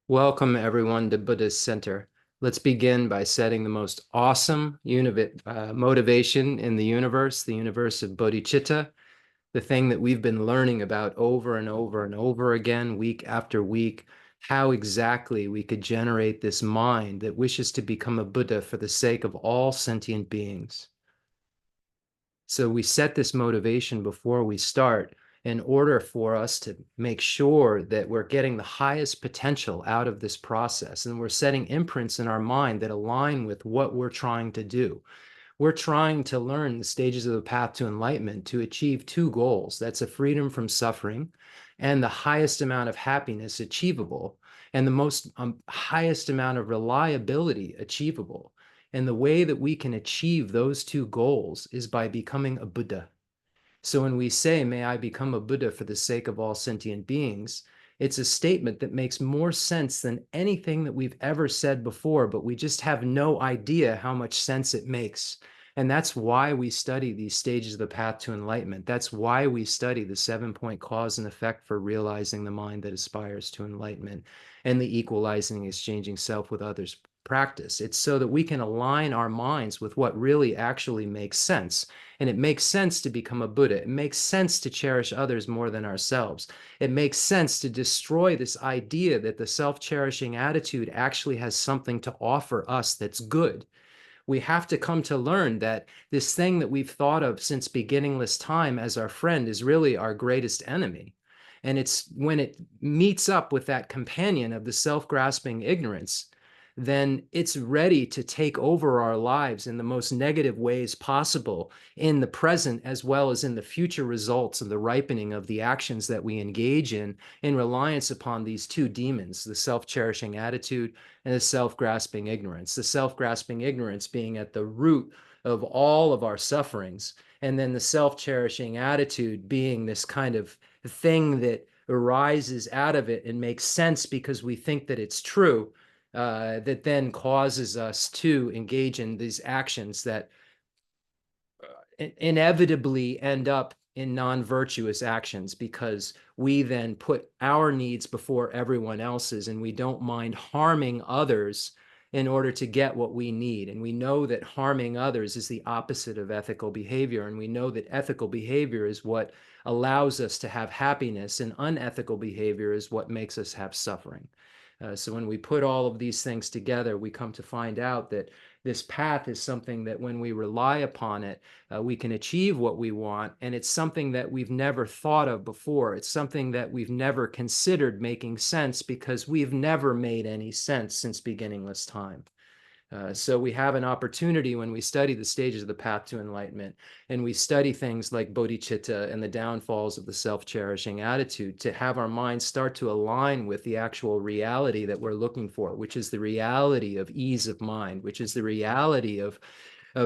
Welcome, everyone, to Buddhist Center. Let's begin by setting the most awesome motivation in the universe of Bodhicitta, the thing that we've been learning about over and over and over again, week after week, how exactly we could generate this mind that wishes to become a Buddha for the sake of all sentient beings. So we set this motivation before we start in order for us to make sure that we're getting the highest potential out of this process. And we're setting imprints in our mind that align with what we're trying to do. We're trying to learn the stages of the path to enlightenment to achieve two goals. That's a freedom from suffering and the highest amount of happiness achievable and the most highest amount of reliability achievable. And the way that we can achieve those two goals is by becoming a Buddha. So when we say, may I become a Buddha for the sake of all sentient beings, it's a statement that makes more sense than anything that we've ever said before, but we just have no idea how much sense it makes. And that's why we study these stages of the path to enlightenment. That's why we study the 7-point cause and effect for realizing the mind that aspires to enlightenment and the equalizing, exchanging self with others practice. It's so that we can align our minds with what really actually makes sense. And it makes sense to become a Buddha. It makes sense to cherish others more than ourselves. It makes sense to destroy this idea that the self-cherishing attitude actually has something to offer us that's good. We have to come to learn that this thing that we've thought of since beginningless time as our friend is really our greatest enemy. And it's when it meets up with that companion of the self-grasping ignorance, then it's ready to take over our lives in the most negative ways possible in the present as well as in the future results of the ripening of the actions that we engage in reliance upon these two demons, the self-cherishing attitude and the self-grasping ignorance. The self-grasping ignorance being at the root of all of our sufferings, and then the self-cherishing attitude being this kind of thing that arises out of it and makes sense because we think that it's true, that then causes us to engage in these actions that inevitably end up in non-virtuous actions because we then put our needs before everyone else's and we don't mind harming others in order to get what we need. And we know that harming others is the opposite of ethical behavior. And we know that ethical behavior is what allows us to have happiness, and unethical behavior is what makes us have suffering. So when we put all of these things together, we come to find out that this path is something that when we rely upon it, we can achieve what we want. And it's something that we've never thought of before. It's something that we've never considered making sense because we've never made any sense since beginningless time. So we have an opportunity when we study the stages of the path to enlightenment and we study things like bodhicitta and the downfalls of the self-cherishing attitude to have our minds start to align with the actual reality that we're looking for, which is the reality of ease of mind, which is the reality of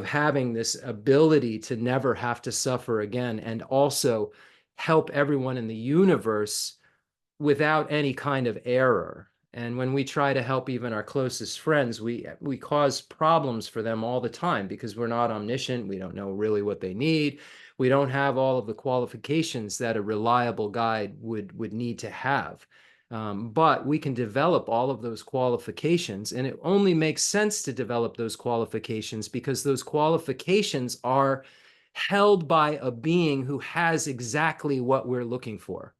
having this ability to never have to suffer again and also help everyone in the universe without any kind of error. And when we try to help even our closest friends, we cause problems for them all the time because we're not omniscient. We don't know really what they need. We don't have all of the qualifications that a reliable guide would need to have. But we can develop all of those qualifications, and it only makes sense to develop those qualifications because those qualifications are held by a being who has exactly what we're looking for.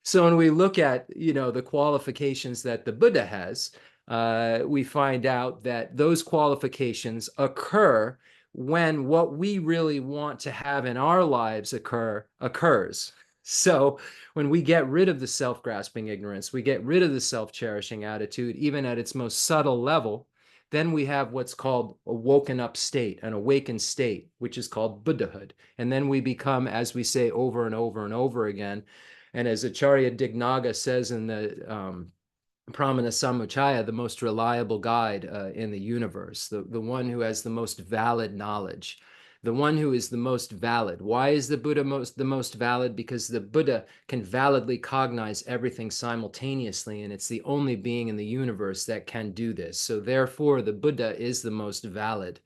So when we look at, the qualifications that the Buddha has, we find out that those qualifications occur when what we really want to have in our lives occurs. So when we get rid of the self-grasping ignorance, we get rid of the self-cherishing attitude, even at its most subtle level, then we have what's called a woken up state, an awakened state, which is called Buddhahood. And then we become, as we say over and over and over again, and as Acharya Dignaga says in the Pramana Sammuccaya, the most reliable guide in the universe, the one who has the most valid knowledge, the one who is the most valid. Why is the Buddha the most valid? Because the Buddha can validly cognize everything simultaneously, and it's the only being in the universe that can do this. So therefore, the Buddha is the most valid.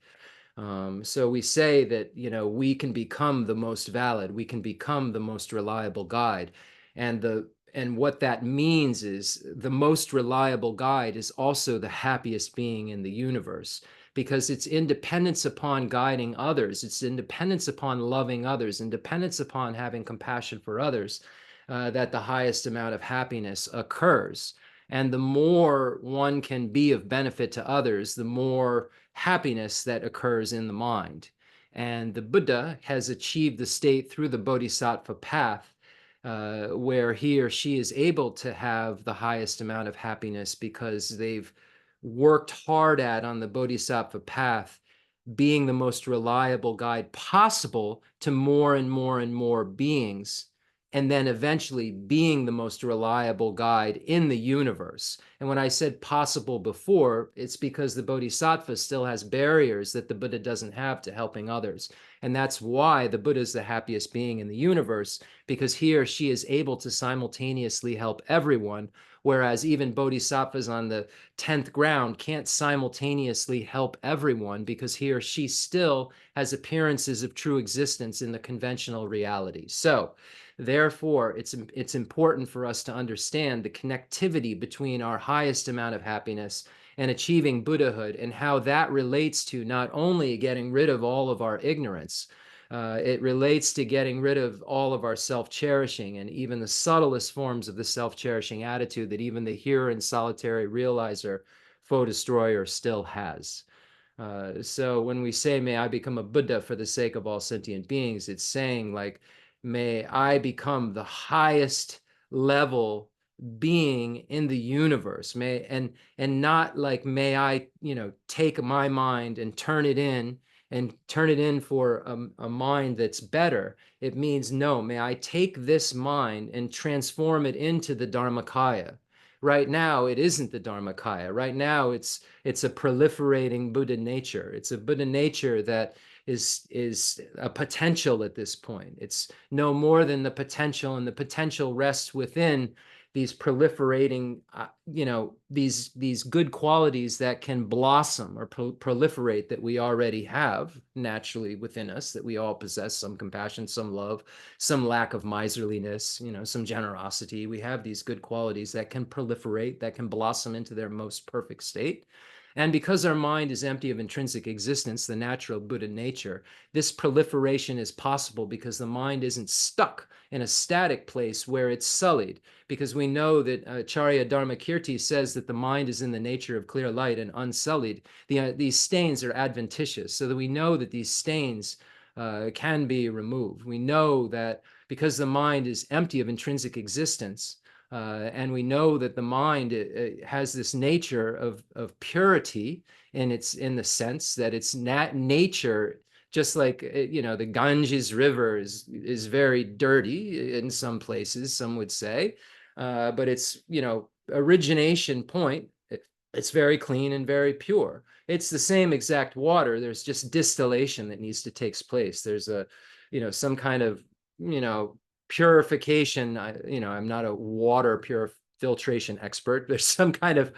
So we say that, we can become the most valid, we can become the most reliable guide. And and what that means is the most reliable guide is also the happiest being in the universe, because it's independence upon guiding others, it's independence upon loving others, independence upon having compassion for others, that the highest amount of happiness occurs. And the more one can be of benefit to others, the more happiness that occurs in the mind. And the Buddha has achieved the state through the Bodhisattva path, where he or she is able to have the highest amount of happiness because they've worked hard at on the Bodhisattva path, being the most reliable guide possible to more and more and more beings, and then eventually being the most reliable guide in the universe. And when I said possible before, it's because the Bodhisattva still has barriers that the Buddha doesn't have to helping others. And that's why the Buddha is the happiest being in the universe, because he or she is able to simultaneously help everyone, whereas even bodhisattvas on the 10th ground can't simultaneously help everyone, because he or she still has appearances of true existence in the conventional reality. So therefore, it's important for us to understand the connectivity between our highest amount of happiness and achieving Buddhahood, and how that relates to not only getting rid of all of our ignorance, it relates to getting rid of all of our self-cherishing and even the subtlest forms of the self-cherishing attitude that even the here and solitary realizer, foe destroyer, still has. So when we say, may I become a Buddha for the sake of all sentient beings, it's saying like, may I become the highest level being in the universe, and not like, may I, take my mind and turn it in for a mind that's better. It means, no, may I take this mind and transform it into the Dharmakaya. Right now, it isn't the Dharmakaya. Right now, it's a proliferating Buddha nature. It's a Buddha nature that is a potential at this point. It's no more than the potential, and the potential rests within these proliferating, these good qualities that can blossom or proliferate, that we already have naturally within us, that we all possess: some compassion, some love, some lack of miserliness, some generosity. We have these good qualities that can proliferate, that can blossom into their most perfect state. And because our mind is empty of intrinsic existence, the natural Buddha nature, this proliferation is possible because the mind isn't stuck in a static place where it's sullied. Because we know that Acharya Dharmakirti says that the mind is in the nature of clear light and unsullied. These stains are adventitious, so that we know that these stains can be removed. We know that because the mind is empty of intrinsic existence, and we know that the mind has this nature of purity, and it's in the sense that it's nature, just like the Ganges River is very dirty in some places, some would say, but its origination point, it's very clean and very pure. It's the same exact water. There's just distillation that needs to take place. There's some kind of purification. I'm not a water filtration expert. There's some kind of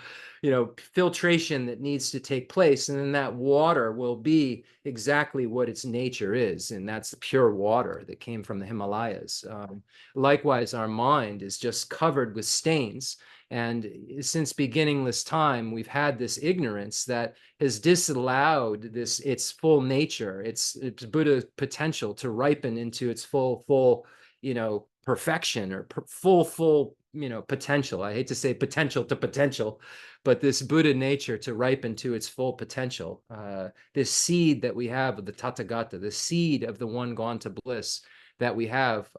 filtration that needs to take place, and then that water will be exactly what its nature is, and that's the pure water that came from the Himalayas. Likewise, our mind is just covered with stains, and since beginningless time, we've had this ignorance that has disallowed its full nature, its Buddha potential to ripen into its full perfection, or full potential. I hate to say potential to potential, but this Buddha nature to ripen to its full potential. This seed that we have of the Tathagata, the seed of the one gone to bliss that we have,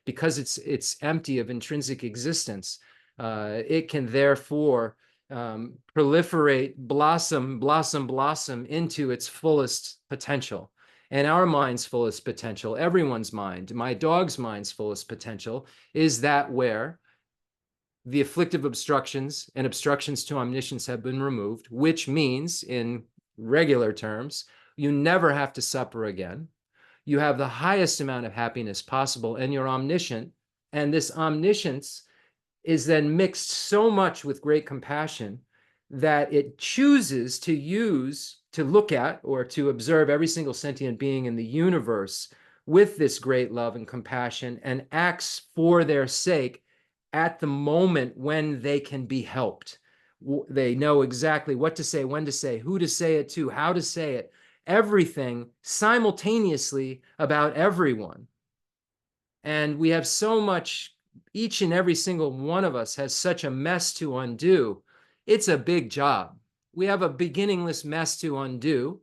because it's empty of intrinsic existence, it can therefore proliferate, blossom into its fullest potential. And our mind's fullest potential, everyone's mind, my dog's mind's fullest potential, is that where the afflictive obstructions and obstructions to omniscience have been removed, which means, in regular terms, you never have to suffer again. You have the highest amount of happiness possible, and you're omniscient. And this omniscience is then mixed so much with great compassion that it chooses to look at or to observe every single sentient being in the universe with this great love and compassion, and acts for their sake at the moment when they can be helped. They know exactly what to say, when to say, who to say it to, how to say it, everything simultaneously about everyone. And we have so much, each and every single one of us has such a mess to undo. It's a big job. We have a beginningless mess to undo.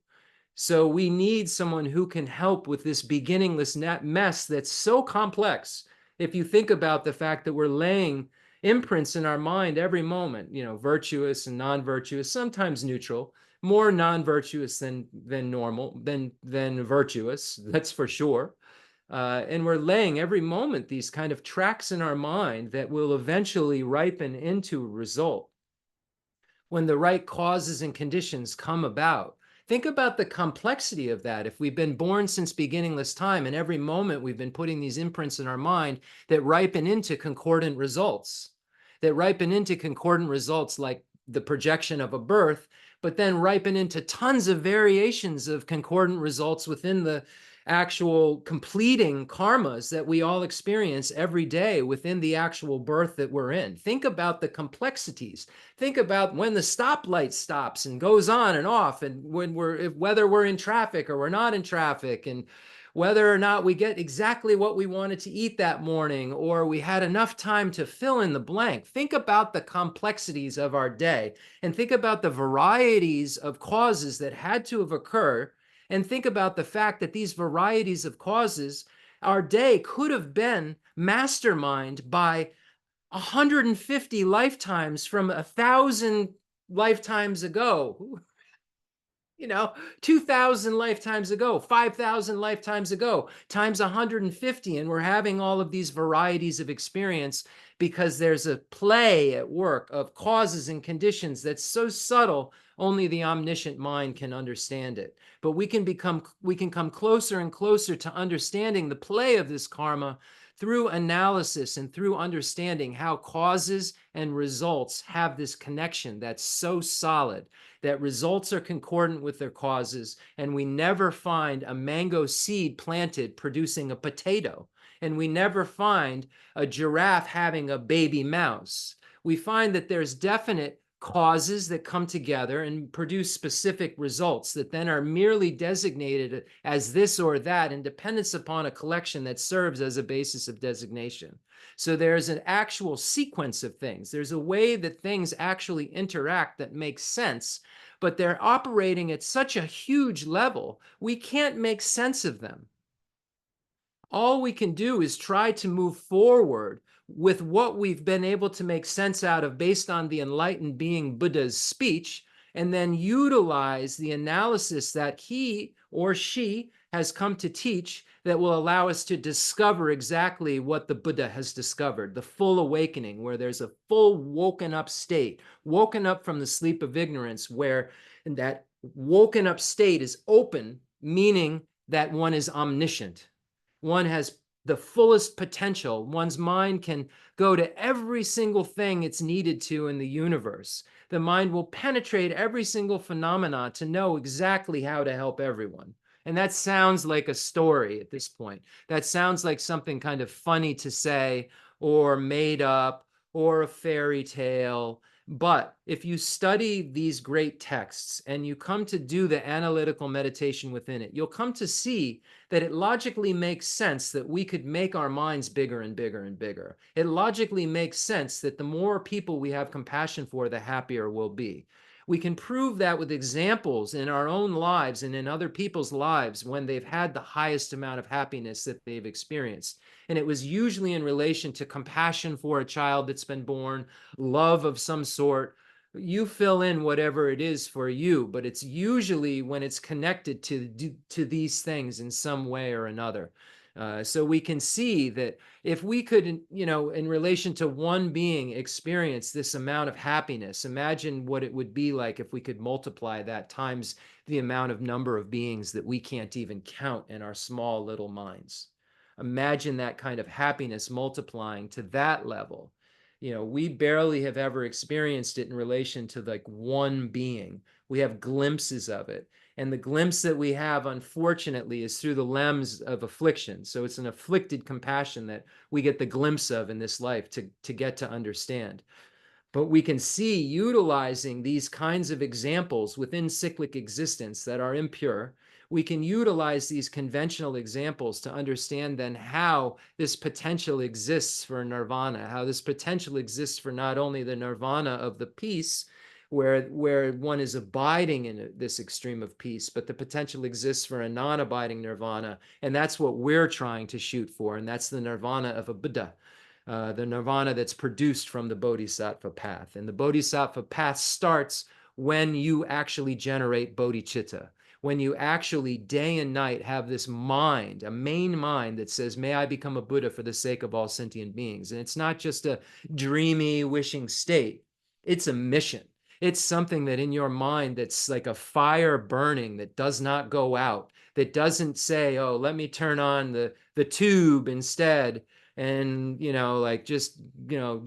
So we need someone who can help with this beginningless mess that's so complex. If you think about the fact that we're laying imprints in our mind every moment, virtuous and non-virtuous, sometimes neutral, more non-virtuous than normal, than virtuous, that's for sure. And we're laying every moment these kind of tracks in our mind that will eventually ripen into a result when the right causes and conditions come about. Think about the complexity of that. If we've been born since beginningless time, and every moment we've been putting these imprints in our mind that ripen into concordant results, like the projection of a birth, but then ripen into tons of variations of concordant results within the actual completing karmas that we all experience every day within the actual birth that we're in. Think about the complexities. Think about when the stoplight stops and goes on and off, and when whether we're in traffic or we're not in traffic, and whether or not we get exactly what we wanted to eat that morning, or we had enough time to fill in the blank. Think about the complexities of our day, and think about the varieties of causes that had to have occurred, and think about the fact that these varieties of causes, our day could have been masterminded by 150 lifetimes from 1,000 lifetimes ago, 2,000 lifetimes ago, 5,000 lifetimes ago, times 150. And we're having all of these varieties of experience because there's a play at work of causes and conditions that's so subtle, only the omniscient mind can understand it. But we can come closer and closer to understanding the play of this karma through analysis and through understanding how causes and results have this connection that's so solid, that results are concordant with their causes, and we never find a mango seed planted producing a potato, and we never find a giraffe having a baby mouse. We find that there's definite causes that come together and produce specific results that then are merely designated as this or that in dependence upon a collection that serves as a basis of designation. So there's an actual sequence of things. There's a way that things actually interact that makes sense, but they're operating at such a huge level, we can't make sense of them. All we can do is try to move forward with what we've been able to make sense out of based on the enlightened being Buddha's speech, and then utilize the analysis that he or she has come to teach that will allow us to discover exactly what the Buddha has discovered, the full awakening, where there's a full woken up state, woken up from the sleep of ignorance, where that woken up state is open, meaning that one is omniscient. One has the fullest potential. One's mind can go to every single thing it's needed to in the universe. The mind will penetrate every single phenomena to know exactly how to help everyone. And that sounds like a story at this point. That sounds like something kind of funny to say, or made up, or a fairy tale. But if you study these great texts and you come to do the analytical meditation within it, you'll come to see that it logically makes sense that we could make our minds bigger and bigger and bigger. It logically makes sense that the more people we have compassion for, the happier we'll be. We can prove that with examples in our own lives and in other people's lives when they've had the highest amount of happiness that they've experienced. And it was usually in relation to compassion for a child that's been born, love of some sort. You fill in whatever it is for you, but it's usually when it's connected to these things in some way or another. So we can see that if we could, in relation to one being, experience this amount of happiness, imagine what it would be like if we could multiply that times the amount of number of beings that we can't even count in our small little minds. Imagine that kind of happiness multiplying to that level. We barely have ever experienced it in relation to like one being. We have glimpses of it. And the glimpse that we have, unfortunately, is through the lens of affliction. So it's an afflicted compassion that we get the glimpse of in this life to get to understand. But we can see utilizing these kinds of examples within cyclic existence that are impure. We can utilize these conventional examples to understand then how this potential exists for nirvana, how this potential exists for not only the nirvana of the peace, where one is abiding in this extreme of peace, but the potential exists for a non-abiding nirvana. And that's what we're trying to shoot for. And that's the nirvana of a Buddha. The nirvana that's produced from the bodhisattva path. And the bodhisattva path starts when you actually generate bodhicitta, when you actually day and night have this mind, a main mind that says, may I become a Buddha for the sake of all sentient beings. And it's not just a dreamy wishing state, it's a mission. It's something that in your mind that's like a fire burning that does not go out, that doesn't say, oh, let me turn on the tube instead and, like just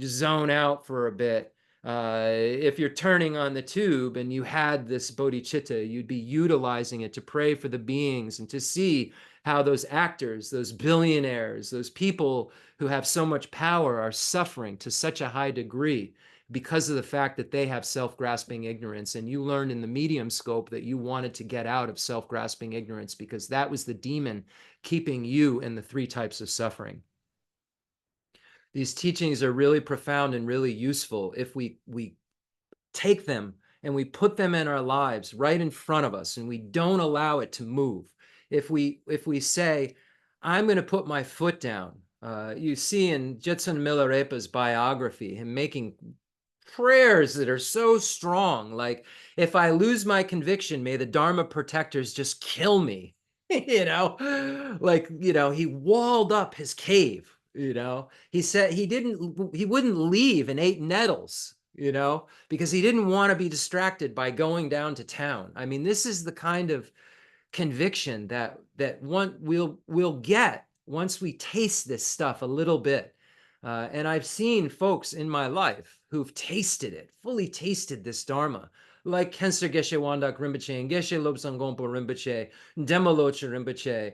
zone out for a bit. If you're turning on the tube and you had this bodhicitta, you'd be utilizing it to pray for the beings and to see how those actors, those billionaires, those people who have so much power are suffering to such a high degree because of the fact that they have self-grasping ignorance. And you learned in the medium scope that you wanted to get out of self-grasping ignorance because that was the demon keeping you in the three types of suffering. These teachings are really profound and really useful if we take them and we put them in our lives right in front of us and we don't allow it to move. If we say, I'm going to put my foot down. You see in Jetsun Milarepa's biography, him making prayers that are so strong, like, if I lose my conviction, may the Dharma protectors just kill me. He walled up his cave. He said he wouldn't leave and ate nettles, because he didn't want to be distracted by going down to town. I mean, this is the kind of conviction that we'll get once we taste this stuff a little bit. And I've seen folks in my life who've tasted it, fully tasted this Dharma, like Khensur Geshe Wangdak Rinpoche and Geshe Lobsang Gonpo Rinpoche, Demolocha Rinpoche,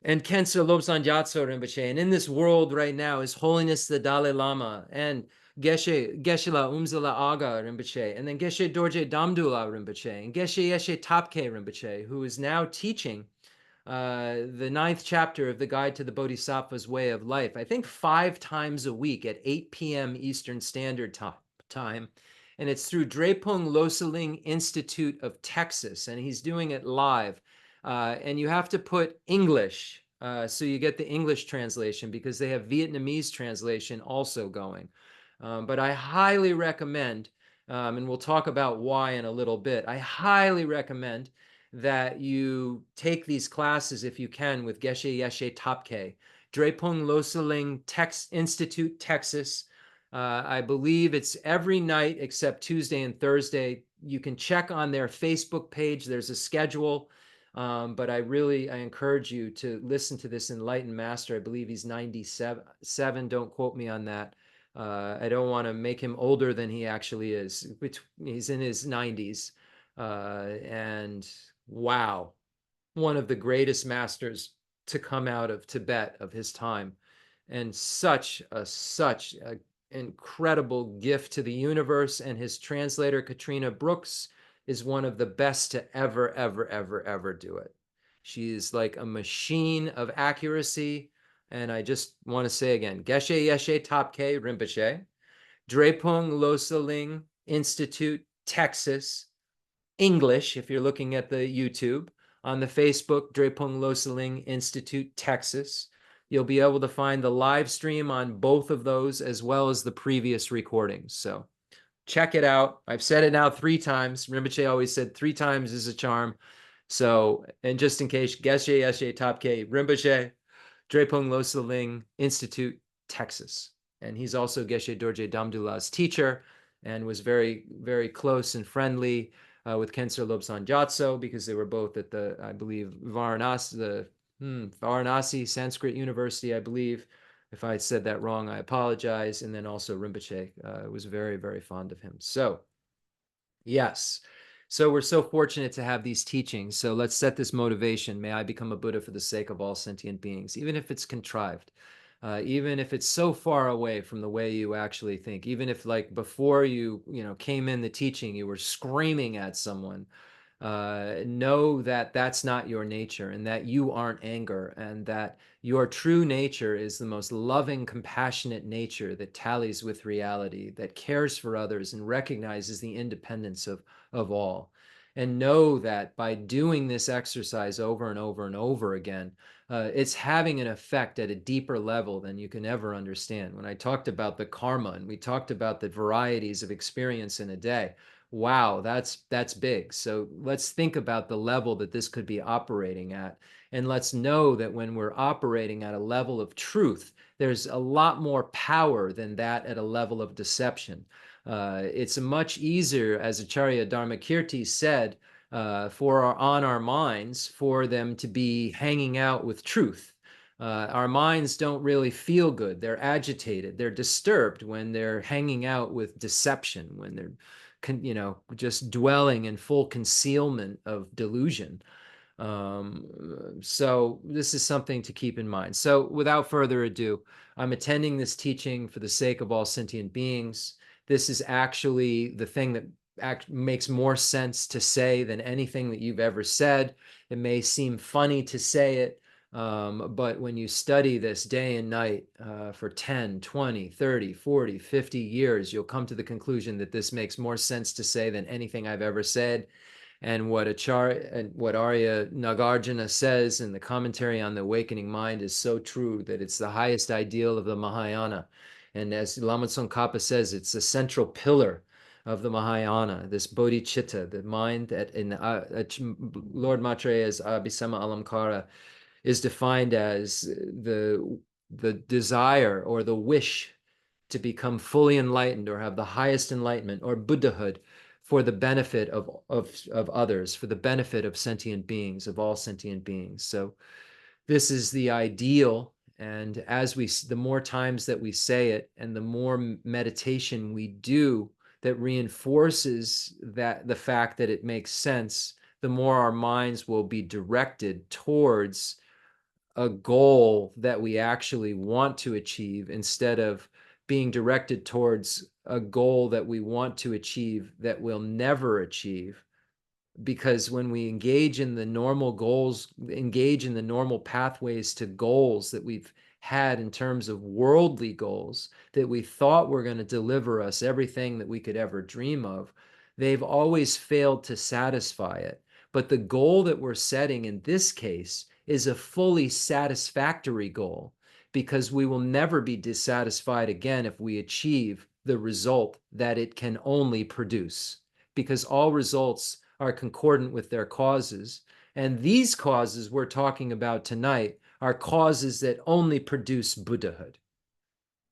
and Khensur Lobsang Gyatso Rinpoche. And in this world right now is Holiness the Dalai Lama and Geshe La Umse La Agha Rinpoche, and then Geshe Dorji Damdul Rinpoche, and Geshe Yeshe Tapke Rinpoche, who is now teaching the 9th chapter of the Guide to the Bodhisattva's Way of Life, I think 5 times a week at 8 p.m. Eastern Standard Time. And it's through Drepung Loseling Institute of Texas, and he's doing it live. And you have to put English, so you get the English translation, because they have Vietnamese translation also going. But I highly recommend, and we'll talk about why in a little bit, I highly recommend that you take these classes if you can with Geshe Yeshe Tapke, Drepung Loseling Institute, Texas. I believe it's every night except Tuesday and Thursday. You can check on their Facebook page. There's a schedule. But I encourage you to listen to this enlightened master. I believe he's 97. Don't quote me on that. I don't want to make him older than he actually is. He's in his 90s. And wow, one of the greatest masters to come out of Tibet of his time, and such a incredible gift to the universe. And his translator, Katrina Brooks, is one of the best to ever do it. She's like a machine of accuracy. And I just want to say again, Geshe Yeshe Tapke Rinpoche, Drepung Loseling Institute, Texas, English, if you're looking at the YouTube. On the Facebook, Drepung Loseling Institute, Texas. You'll be able to find the live stream on both of those as well as the previous recordings. So check it out. I've said it now 3 times. Rinpoche always said 3 times is a charm. So, and just in case, Geshe Yeshe Tapke Rinpoche, Drepung Loseling Institute, Texas. And he's also Geshe Dorje Damdula's teacher and was very, very close and friendly with Khensur Lobsang Gyatso, because they were both at the, I believe, Varanasi Sanskrit University, I believe. If I said that wrong, I apologize. And then also Rinpoche was very, very fond of him. So, yes. So we're so fortunate to have these teachings. So let's set this motivation. May I become a Buddha for the sake of all sentient beings, even if it's contrived, even if it's so far away from the way you actually think, even if like before you came in the teaching, you were screaming at someone. Know that that's not your nature, and that you aren't anger, and that your true nature is the most loving, compassionate nature that tallies with reality, that cares for others and recognizes the independence of all. And know that by doing this exercise over and over and over again, it's having an effect at a deeper level than you can ever understand. When I talked about the karma and we talked about the varieties of experience in a day, wow, that's big. So let's think about the level that this could be operating at. And let's know that when we're operating at a level of truth, there's a lot more power than that at a level of deception. It's much easier, as Acharya Dharmakirti said, on our minds, for them to be hanging out with truth. Our minds don't really feel good. They're agitated. They're disturbed when they're hanging out with deception, when they're just dwelling in full concealment of delusion. So this is something to keep in mind. So without further ado, I'm attending this teaching for the sake of all sentient beings. This is actually the thing that makes more sense to say than anything that you've ever said. It may seem funny to say it, but when you study this day and night for 10, 20, 30, 40, 50 years, you'll come to the conclusion that this makes more sense to say than anything I've ever said. And what Arya Nagarjuna says in the commentary on the awakening mind is so true, that it's the highest ideal of the Mahayana. And as Lama Tsongkhapa says, it's the central pillar of the Mahayana, this Bodhicitta, the mind that in Lord Maitreya's Abhisama Alamkara is defined as the desire or the wish to become fully enlightened or have the highest enlightenment or Buddhahood for the benefit of others, for the benefit of sentient beings, of all sentient beings. So this is the ideal. And the more times that we say it and the more meditation we do that reinforces that the fact that it makes sense, the more our minds will be directed towards a goal that we actually want to achieve, instead of being directed towards a goal that we want to achieve that we'll never achieve. Because when we engage in the normal pathways to goals that we've had in terms of worldly goals that we thought were going to deliver us everything that we could ever dream of, they've always failed to satisfy it. But the goal that we're setting in this case is a fully satisfactory goal, because we will never be dissatisfied again if we achieve the result that it can only produce, because all results are concordant with their causes. And these causes we're talking about tonight are causes that only produce Buddhahood.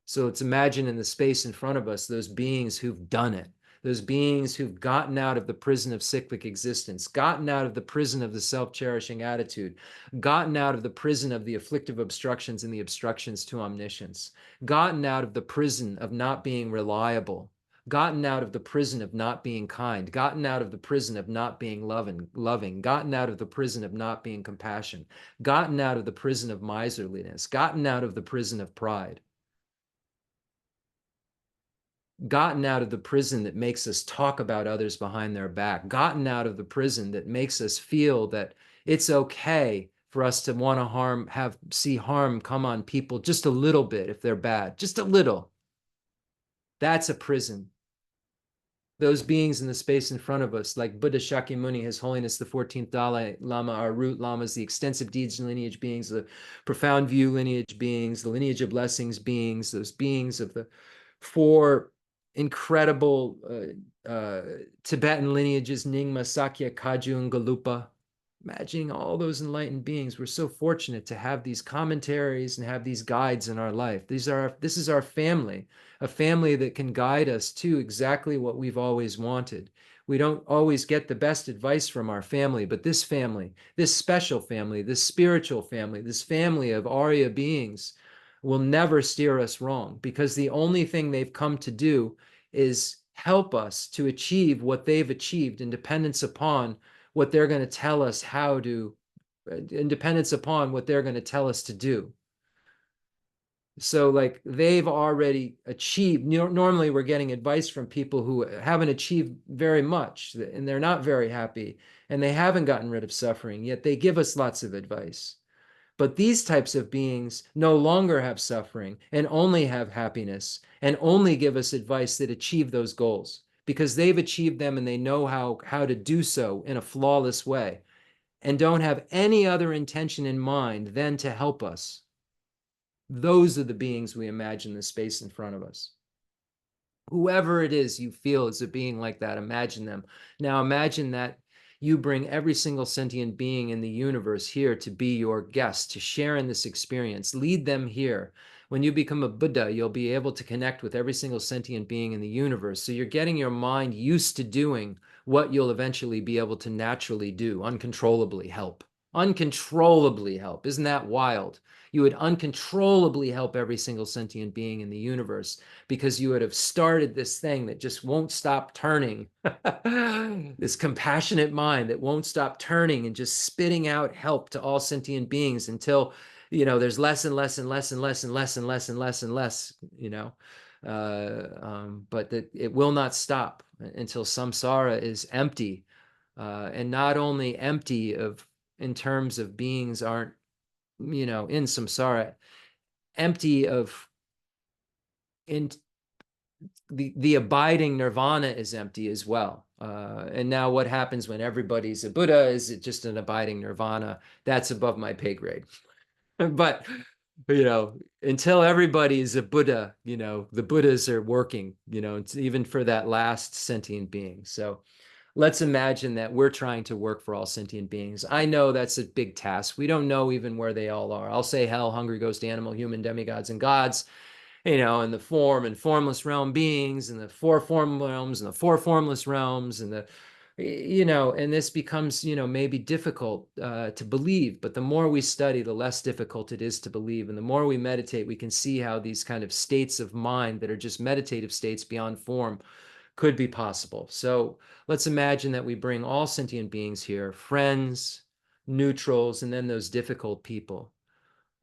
So let's imagine in the space in front of us those beings who've done it, those beings who've gotten out of the prison of cyclic existence, gotten out of the prison of the self-cherishing attitude, gotten out of the prison of the afflictive obstructions and the obstructions to omniscience, gotten out of the prison of not being reliable, gotten out of the prison of not being kind, gotten out of the prison of not being loving, gotten out of the prison of not being compassion, gotten out of the prison of miserliness, gotten out of the prison of pride, gotten out of the prison that makes us talk about others behind their back, gotten out of the prison that makes us feel that it's okay for us to want to see harm come on people just a little bit if they're bad, just a little. That's a prison. Those beings in the space in front of us, like Buddha Shakyamuni, His Holiness the 14th Dalai Lama, our root lamas, the extensive deeds and lineage beings, the profound view lineage beings, the lineage of blessings beings, those beings of the four incredible Tibetan lineages, Nyingma, Sakya, Kagyu, and Galupa. Imagining all those enlightened beings, we're so fortunate to have these commentaries and have these guides in our life. This is our family, a family that can guide us to exactly what we've always wanted. We don't always get the best advice from our family, but this family, this special family, this spiritual family, this family of Arya beings will never steer us wrong, because the only thing they've come to do is help us to achieve what they've achieved in dependence upon what they're going to tell us how to, in dependence upon what they're going to tell us to do. So like they've already achieved. Normally we're getting advice from people who haven't achieved very much and they're not very happy and they haven't gotten rid of suffering, yet they give us lots of advice. But these types of beings no longer have suffering and only have happiness and only give us advice that achieve those goals because they've achieved them and they know how to do so in a flawless way and don't have any other intention in mind than to help us. Those are the beings we imagine the space in front of us. Whoever it is you feel is a being like that, imagine them. Now imagine that you bring every single sentient being in the universe here to be your guest, to share in this experience. Lead them here. When you become a Buddha, you'll be able to connect with every single sentient being in the universe. So you're getting your mind used to doing what you'll eventually be able to naturally do, uncontrollably help. Uncontrollably help. Isn't that wild? You would uncontrollably help every single sentient being in the universe because you would have started this thing that just won't stop turning. This compassionate mind that won't stop turning and just spitting out help to all sentient beings until, there's less and less and less and less and less and less and less and less, but that it will not stop until samsara is empty, and not only empty in terms of beings aren't, in samsara, empty of in the abiding nirvana is empty as well. And now what happens when everybody's a Buddha? Is it just an abiding nirvana? That's above my pay grade. But, until everybody is a Buddha, the Buddhas are working, even for that last sentient being. So let's imagine that we're trying to work for all sentient beings. I know that's a big task. We don't know even where they all are. I'll say hell, hungry ghost, animal, human, demigods, and gods, in the form and formless realm beings, and the four form realms, and the four formless realms, and and this becomes, maybe difficult to believe, but the more we study, the less difficult it is to believe. And the more we meditate, we can see how these kind of states of mind that are just meditative states beyond form could be possible. So let's imagine that we bring all sentient beings here, friends, neutrals, and then those difficult people.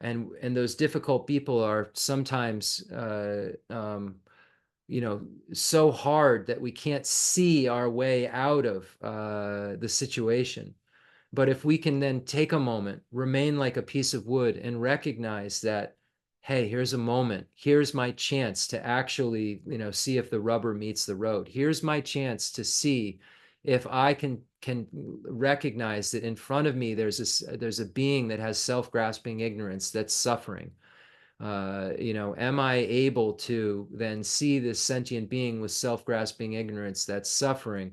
And those difficult people are sometimes so hard that we can't see our way out of the situation. But if we can then take a moment, remain like a piece of wood, and recognize that, hey, here's a moment, here's my chance to actually, see if the rubber meets the road. Here's my chance to see if I can recognize that in front of me there's a being that has self-grasping ignorance that's suffering. Am I able to then see this sentient being with self-grasping ignorance that's suffering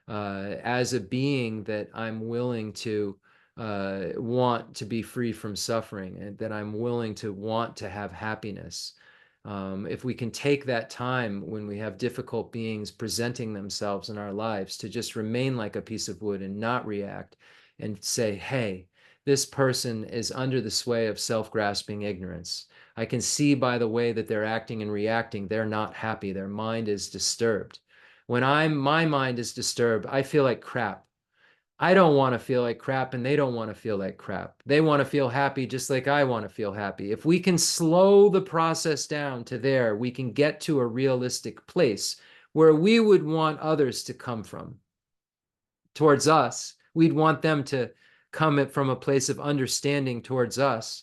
as a being that I'm willing to want to be free from suffering, and that I'm willing to want to have happiness? If we can take that time when we have difficult beings presenting themselves in our lives to just remain like a piece of wood and not react, and say, hey, this person is under the sway of self-grasping ignorance. I can see by the way that they're acting and reacting, they're not happy. Their mind is disturbed. When my mind is disturbed, I feel like crap. I don't want to feel like crap, and they don't want to feel like crap. They want to feel happy just like I want to feel happy. If we can slow the process down to there, we can get to a realistic place where we would want others to come from towards us. We'd want them to come from a place of understanding towards us.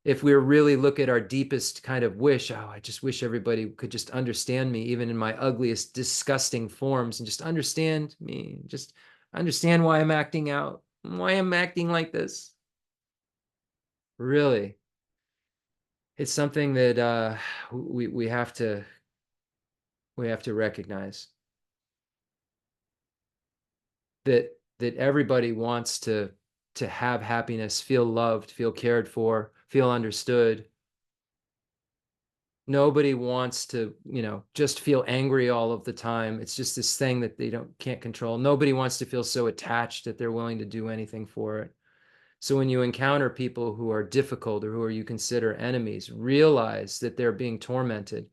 If we really look at our deepest kind of wish, oh, I just wish everybody could just understand me, even in my ugliest, disgusting forms, and just understand me, just understand why I'm acting out, why I'm acting like this. Really, it's something that we have to recognize, that everybody wants to have happiness, feel loved, feel cared for, feel understood. Nobody wants to, just feel angry all of the time. It's just this thing that they can't control. Nobody wants to feel so attached that they're willing to do anything for it. So when you encounter people who are difficult or who you consider enemies, realize that they're being tormented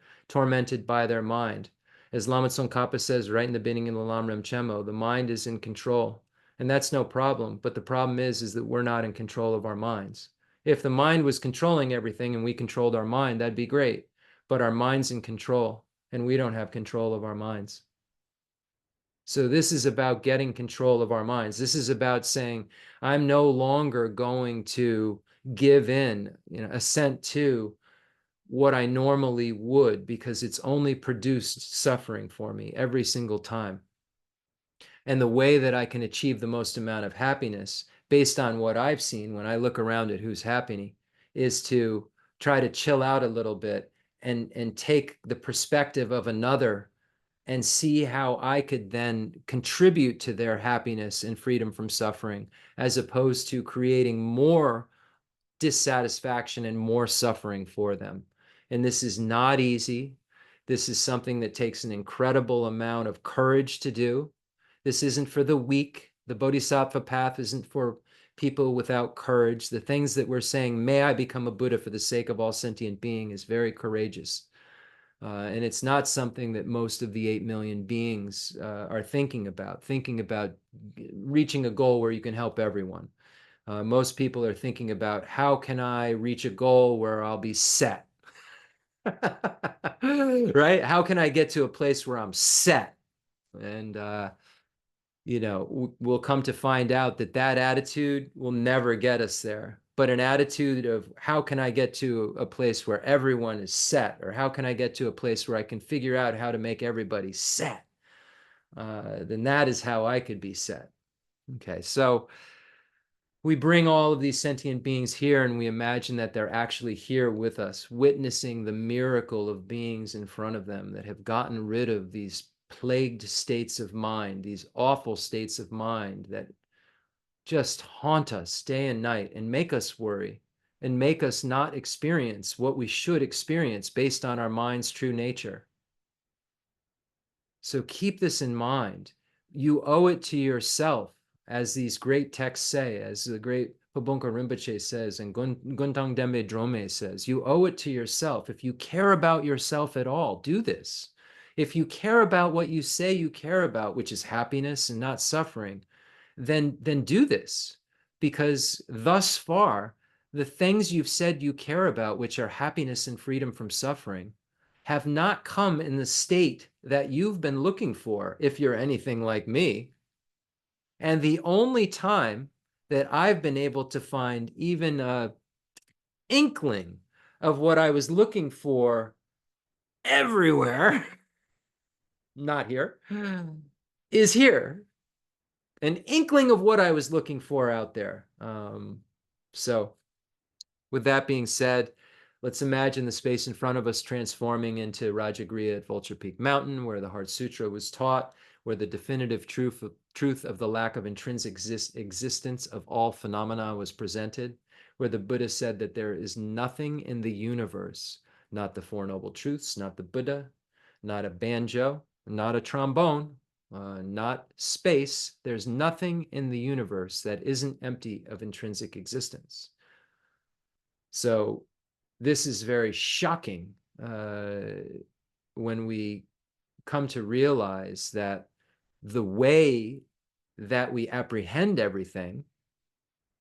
by their mind. As Lama Tsongkhapa says right in the beginning of the Lam Rim Chenmo, the mind is in control. And that's no problem. But the problem is that we're not in control of our minds. If the mind was controlling everything and we controlled our mind, that'd be great. But our mind's in control, and we don't have control of our minds. So this is about getting control of our minds. This is about saying, I'm no longer going to give in, assent to what I normally would, because it's only produced suffering for me every single time. And the way that I can achieve the most amount of happiness, based on what I've seen when I look around at who's happy, is to try to chill out a little bit and take the perspective of another and see how I could then contribute to their happiness and freedom from suffering, as opposed to creating more dissatisfaction and more suffering for them. And this is not easy. This is something that takes an incredible amount of courage to do. This isn't for the weak. The Bodhisattva path isn't for people without courage. The things that we're saying, may I become a Buddha for the sake of all sentient being, is very courageous. And it's not something that most of the 8 million beings are thinking about reaching a goal where you can help everyone. Most people are thinking about, how can I reach a goal where I'll be set? Right? How can I get to a place where I'm set? And, we'll come to find out that that attitude will never get us there. But an attitude of, how can I get to a place where everyone is set? Or how can I get to a place where I can figure out how to make everybody set? Then that is how I could be set. Okay, so we bring all of these sentient beings here, and we imagine that they're actually here with us, witnessing the miracle of beings in front of them that have gotten rid of these plagued states of mind, these awful states of mind that just haunt us day and night and make us worry and make us not experience what we should experience based on our mind's true nature. So keep this in mind. You owe it to yourself, as these great texts say, as the great Pabonka Rinpoche says, and Guntang Dembe Drome says, you owe it to yourself. If you care about yourself at all, do this. If you care about what you say you care about, which is happiness and not suffering, then do this. Because thus far, the things you've said you care about, which are happiness and freedom from suffering, have not come in the state that you've been looking for, if you're anything like me. And the only time that I've been able to find even an inkling of what I was looking for everywhere, not here, is here. An inkling of what I was looking for out there. So with that being said, let's imagine the space in front of us transforming into Rajagriha at Vulture Peak Mountain, where the Heart Sutra was taught, where the definitive truth of the lack of intrinsic existence of all phenomena was presented, where the Buddha said that there is nothing in the universe, not the Four Noble Truths, not the Buddha, not a banjo, not a trombone, not space. There's nothing in the universe that isn't empty of intrinsic existence. So this is very shocking when we come to realize that the way that we apprehend everything,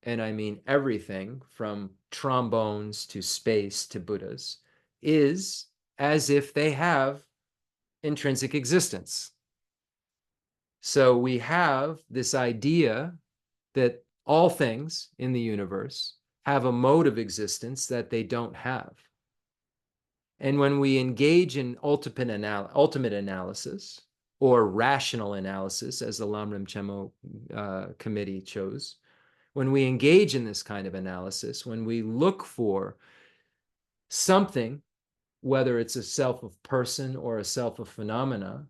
and I mean everything from trombones to space to Buddhas, is as if they have intrinsic existence. So we have this idea that all things in the universe have a mode of existence that they don't have. And when we engage in ultimate analysis, or rational analysis, as the Lam Rim Chenmo committee chose, when we engage in this kind of analysis, when we look for something, whether it's a self of person or a self of phenomena,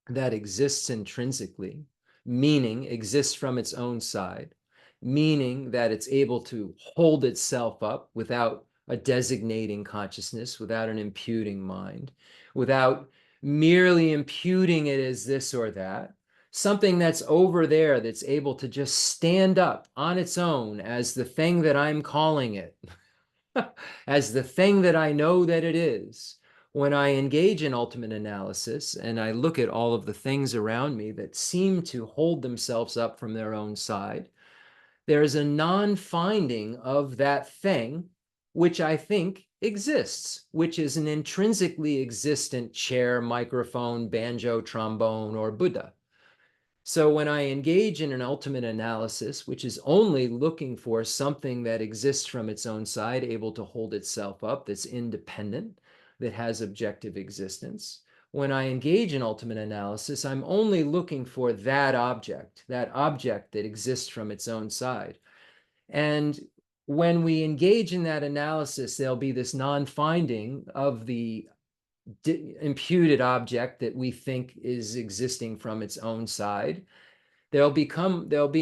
that exists intrinsically, meaning exists from its own side, meaning that it's able to hold itself up without a designating consciousness, without an imputing mind, without merely imputing it as this or that, something that's over there that's able to just stand up on its own as the thing that I'm calling it, as the thing that I know that it is, When I engage in ultimate analysis and I look at all of the things around me that seem to hold themselves up from their own side, there's a non-finding of that thing which I think exists, which is an intrinsically existent chair, microphone, banjo, trombone, or Buddha. So when I engage in an ultimate analysis, which is only looking for something that exists from its own side, able to hold itself up, that's independent, that has objective existence, when I engage in ultimate analysis, I'm only looking for that object that exists from its own side. And when we engage in that analysis, there'll be this non-finding of the imputed object that we think is existing from its own side. There'll be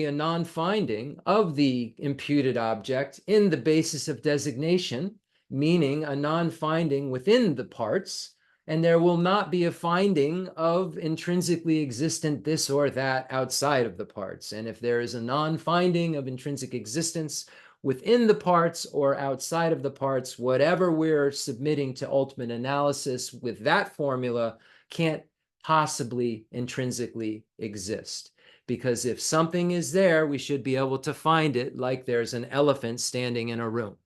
a non-finding of the imputed object in the basis of designation, meaning a non-finding within the parts, and there will not be a finding of intrinsically existent this or that outside of the parts. And if there is a non-finding of intrinsic existence within the parts or outside of the parts, whatever we're submitting to ultimate analysis with that formula can't possibly intrinsically exist. Because if something is there, we should be able to find it, like there's an elephant standing in a room.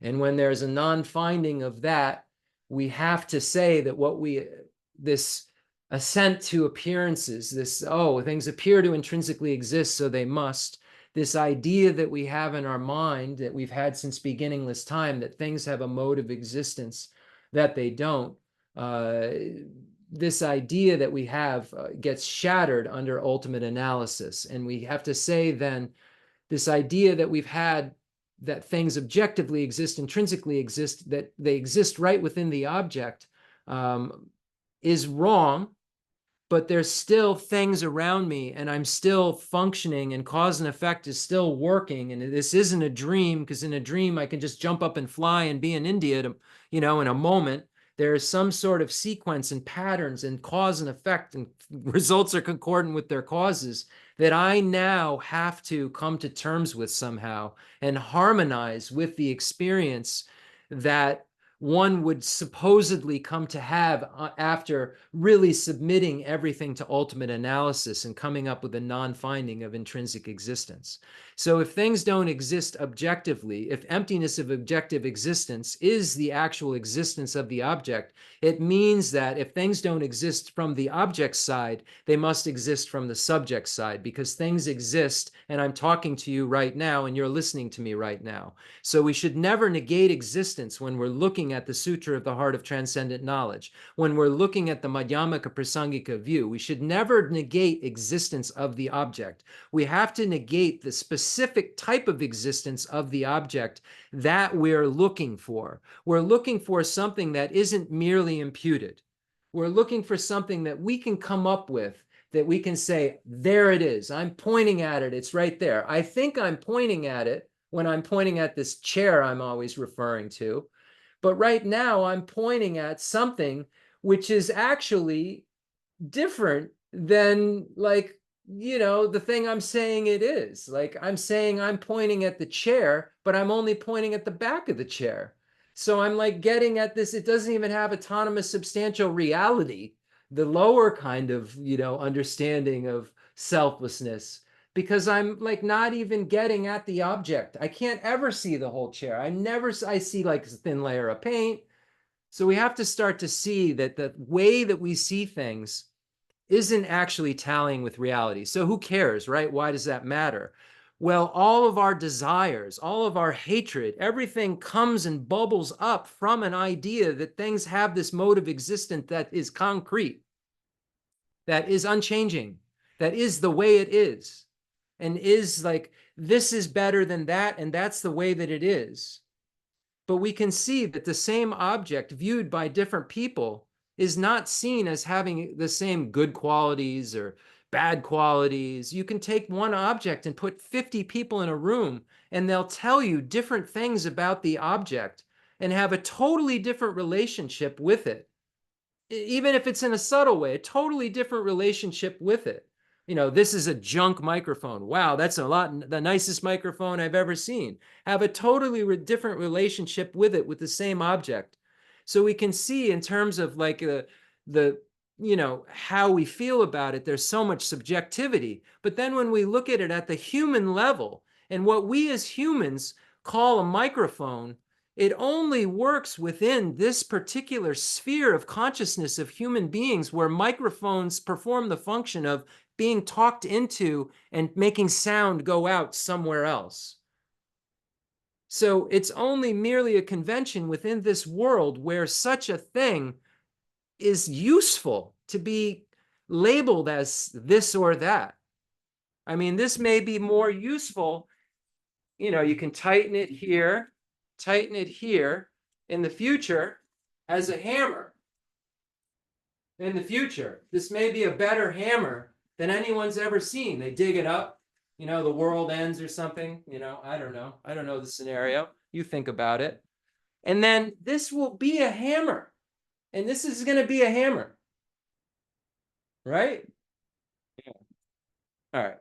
And when there's a non-finding of that, we have to say that this assent to appearances, this, oh, things appear to intrinsically exist, so they must, this idea that we have in our mind that we've had since beginningless time, that things have a mode of existence that they don't, this idea that we have gets shattered under ultimate analysis. And we have to say then, this idea that we've had that things objectively exist, intrinsically exist, that they exist right within the object, is wrong. But there's still things around me and I'm still functioning and cause and effect is still working. And this isn't a dream, because in a dream, I can just jump up and fly and be in India, in a moment. There is some sort of sequence and patterns and cause and effect, and results are concordant with their causes, that I now have to come to terms with somehow and harmonize with the experience that one would supposedly come to have after really submitting everything to ultimate analysis and coming up with a non-finding of intrinsic existence. So if things don't exist objectively, if emptiness of objective existence is the actual existence of the object, it means that if things don't exist from the object side, they must exist from the subject side, because things exist and I'm talking to you right now and you're listening to me right now. So we should never negate existence when we're looking at the Sutra of the Heart of Transcendent Knowledge. When we're looking at the Madhyamaka Prasangika view, we should never negate existence of the object. We have to negate the specific type of existence of the object that we're looking for. We're looking for something that isn't merely imputed. We're looking for something that we can come up with, that we can say, there it is. I'm pointing at it. It's right there. I think I'm pointing at it when I'm pointing at this chair I'm always referring to. But right now I'm pointing at something which is actually different than, like, the thing I'm saying it is. Like, I'm saying I'm pointing at the chair, but I'm only pointing at the back of the chair. So I'm like getting at this, it doesn't even have autonomous substantial reality, the lower kind of, understanding of selflessness, because I'm like not even getting at the object. I can't ever see the whole chair. I see like a thin layer of paint. So we have to start to see that the way that we see things isn't actually tallying with reality. So who cares, right? Why does that matter? Well, all of our desires, all of our hatred, everything comes and bubbles up from an idea that things have this mode of existence that is concrete, that is unchanging, that is the way it is, and is like, this is better than that, and that's the way that it is. But we can see that the same object viewed by different people is not seen as having the same good qualities or bad qualities. You can take one object and put 50 people in a room, and they'll tell you different things about the object and have a totally different relationship with it. Even if it's in a subtle way, a totally different relationship with it. This is a junk microphone. Wow, that's the nicest microphone I've ever seen. Have a totally different relationship with it, with the same object. So we can see in terms of like the how we feel about it, there's so much subjectivity. But then when we look at it at the human level, and what we as humans call a microphone, it only works within this particular sphere of consciousness of human beings, where microphones perform the function of being talked into and making sound go out somewhere else. So it's only merely a convention within this world where such a thing is useful to be labeled as this or that. I mean, this may be more useful. You can tighten it here in the future as a hammer. In the future, this may be a better hammer than anyone's ever seen. They dig it up, the world ends or something, I don't know. I don't know the scenario. You think about it. And then this will be a hammer. And this is going to be a hammer. Right? Yeah. All right.